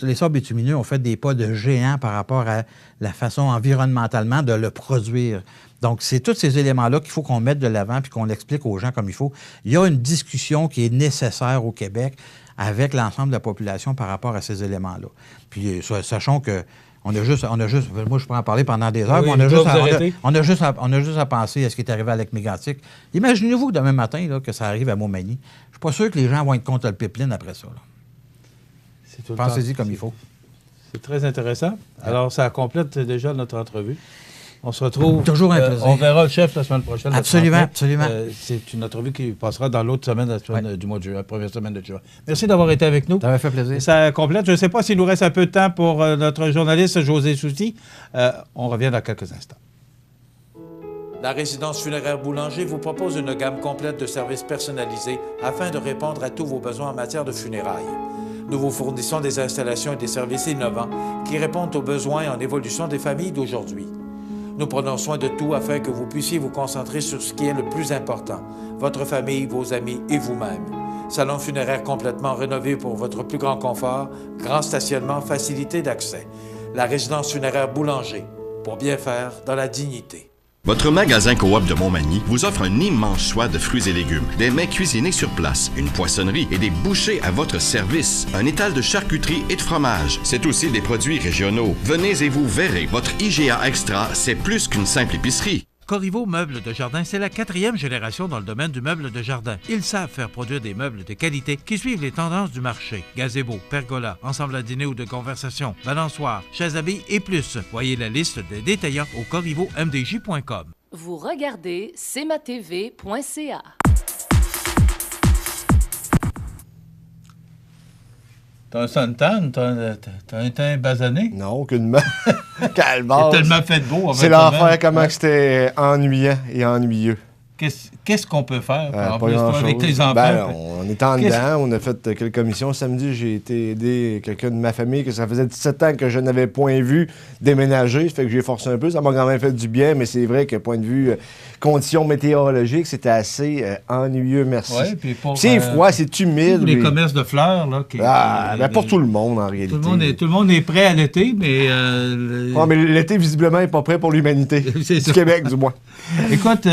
les sables bitumineux ont fait des pas de géant par rapport à la façon environnementalement de le produire. Donc, c'est tous ces éléments-là qu'il faut qu'on mette de l'avant puis qu'on l'explique aux gens comme il faut. Il y a une discussion qui est nécessaire au Québec avec l'ensemble de la population par rapport à ces éléments-là. Puis, sachons que on a juste, moi, je pourrais en parler pendant des heures, oui, mais on a juste à penser à ce qui est arrivé avec Mégantic. Imaginez-vous que demain matin, là, que ça arrive à Montmagny. Je ne suis pas sûr que les gens vont être contre le pipeline après ça. Pensez-y comme il faut. C'est très intéressant. Alors, ça complète déjà notre entrevue. On se retrouve. Toujours un plaisir. On verra le chef la semaine prochaine. Absolument, absolument. C'est une entrevue qui passera dans l'autre semaine, du mois de juin, la première semaine de juin. Merci d'avoir été avec nous. Ça m'a fait plaisir. Ça complète. Je ne sais pas s'il nous reste un peu de temps pour notre journaliste José Soucy. On revient dans quelques instants. La résidence funéraire Boulanger vous propose une gamme complète de services personnalisés afin de répondre à tous vos besoins en matière de funérailles. Nous vous fournissons des installations et des services innovants qui répondent aux besoins en évolution des familles d'aujourd'hui. Nous prenons soin de tout afin que vous puissiez vous concentrer sur ce qui est le plus important, votre famille, vos amis et vous-même. Salon funéraire complètement rénové pour votre plus grand confort, grand stationnement, facilité d'accès. La résidence funéraire Boulanger, pour bien faire dans la dignité. Votre magasin Coop de Montmagny vous offre un immense choix de fruits et légumes, des mets cuisinés sur place, une poissonnerie et des bouchers à votre service, un étal de charcuterie et de fromage. C'est aussi des produits régionaux. Venez et vous verrez, votre IGA Extra, c'est plus qu'une simple épicerie. Corriveau Meubles de Jardin, c'est la 4e génération dans le domaine du meuble de jardin. Ils savent faire produire des meubles de qualité qui suivent les tendances du marché. Gazebo, pergola, ensemble à dîner ou de conversation, balançoire, chaises à billes et plus. Voyez la liste des détaillants au corrivomdj.com. Vous regardez cmatv.ca. T'as un suntan? T'as un teint basané? Non, aucunement. Calvaire. C'est tellement fait de beau. C'est l'enfer, comment c'était ennuyant et ennuyeux. Qu'est-ce qu'on peut faire avec tes enfants? On est en dedans, on a fait quelques commissions. Samedi, j'ai été aider quelqu'un de ma famille que ça faisait 17 ans que je n'avais point vu déménager. Ça fait que j'ai forcé un peu. Ça m'a quand même fait du bien, mais c'est vrai que point de vue conditions météorologiques, c'était assez ennuyeux, merci. Ouais, puis c'est froid, c'est humide. Les commerces de fleurs, là. Pour tout le monde, en réalité. Tout le monde est prêt à l'été, mais... mais l'été, visiblement, n'est pas prêt pour l'humanité. Du Québec, du moins. Écoute,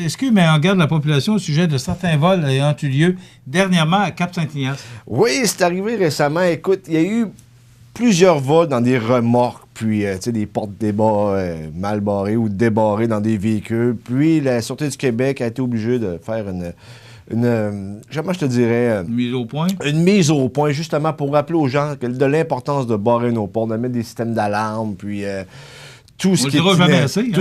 excuse, mais on garde la population au sujet de certains vols ayant eu lieu dernièrement à Cap-Saint-Ignace. Oui, c'est arrivé récemment. Écoute, il y a eu plusieurs vols dans des remorques, puis des portes-débats mal barrées ou débarrées dans des véhicules. Puis la Sûreté du Québec a été obligée de faire comment je te dirais? Une mise au point? Une mise au point, justement, pour rappeler aux gens de l'importance de barrer nos portes, de mettre des systèmes d'alarme, puis... tout ce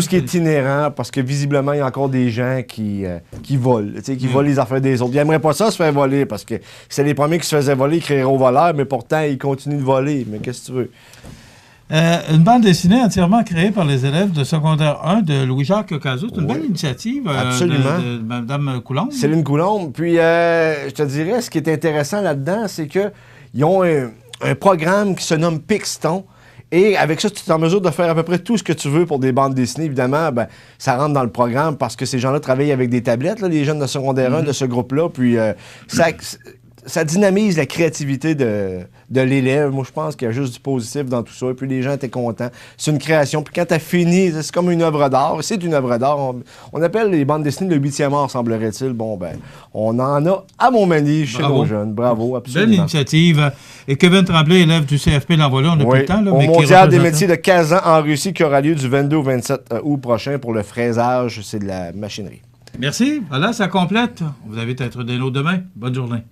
qui est inhérent, parce que visiblement, il y a encore des gens qui volent, qui volent les affaires des autres. Ils n'aimeraient pas ça se faire voler, parce que c'est les premiers qui se faisaient voler, ils crieraient au voleur, mais pourtant, ils continuent de voler. Mais qu'est-ce que tu veux? Une bande dessinée entièrement créée par les élèves de secondaire 1 de Louis-Jacques Cazot. C'est une belle initiative de Mme Coulombe. Céline Coulombe. Puis, je te dirais, ce qui est intéressant là-dedans, c'est qu'ils ont un programme qui se nomme Pixton. Et avec ça, tu es en mesure de faire à peu près tout ce que tu veux pour des bandes dessinées. Évidemment, ça rentre dans le programme parce que ces gens-là travaillent avec des tablettes, là, les jeunes de secondaire 1 de ce groupe-là. Puis ça dynamise la créativité de l'élève. Moi, je pense qu'il y a juste du positif dans tout ça. Et puis les gens étaient contents. C'est une création. Puis quand tu as fini, c'est comme une œuvre d'art. C'est une œuvre d'art. On appelle les bandes dessinées le 8e art, semblerait-il. Bon, on en a à Montmagny chez nos jeunes. Bravo, absolument. Belle initiative. Et Kevin Tremblay, élève du CFP L'Envolé, on n'a plus le temps. Là, au Mondial des métiers de Kazan en Russie qui aura lieu du 22 au 27 août prochain pour le fraisage. C'est de la machinerie. Merci. Voilà, ça complète. On vous invite à être des nôtres demain. Bonne journée.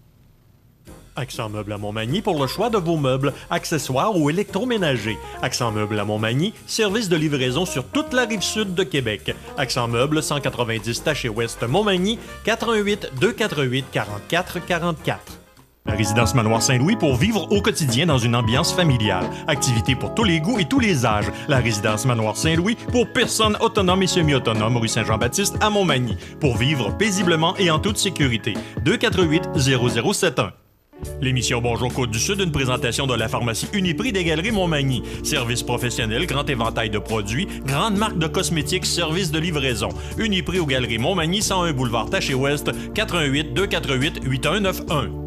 Accent Meubles à Montmagny pour le choix de vos meubles, accessoires ou électroménagers. Accent Meubles à Montmagny, service de livraison sur toute la rive sud de Québec. Accent Meubles, 190 Taché Ouest Montmagny, 88 248 44 44. La résidence Manoir Saint-Louis pour vivre au quotidien dans une ambiance familiale. Activités pour tous les goûts et tous les âges. La résidence Manoir Saint-Louis pour personnes autonomes et semi-autonomes, rue Saint-Jean-Baptiste à Montmagny. Pour vivre paisiblement et en toute sécurité. 248-0071. L'émission Bonjour Côte-du-Sud, une présentation de la pharmacie Uniprix des Galeries Montmagny. Service professionnel, grand éventail de produits, grande marque de cosmétiques, service de livraison. Uniprix aux Galeries Montmagny, 101 boulevard Taché-Ouest, 418-248-8191.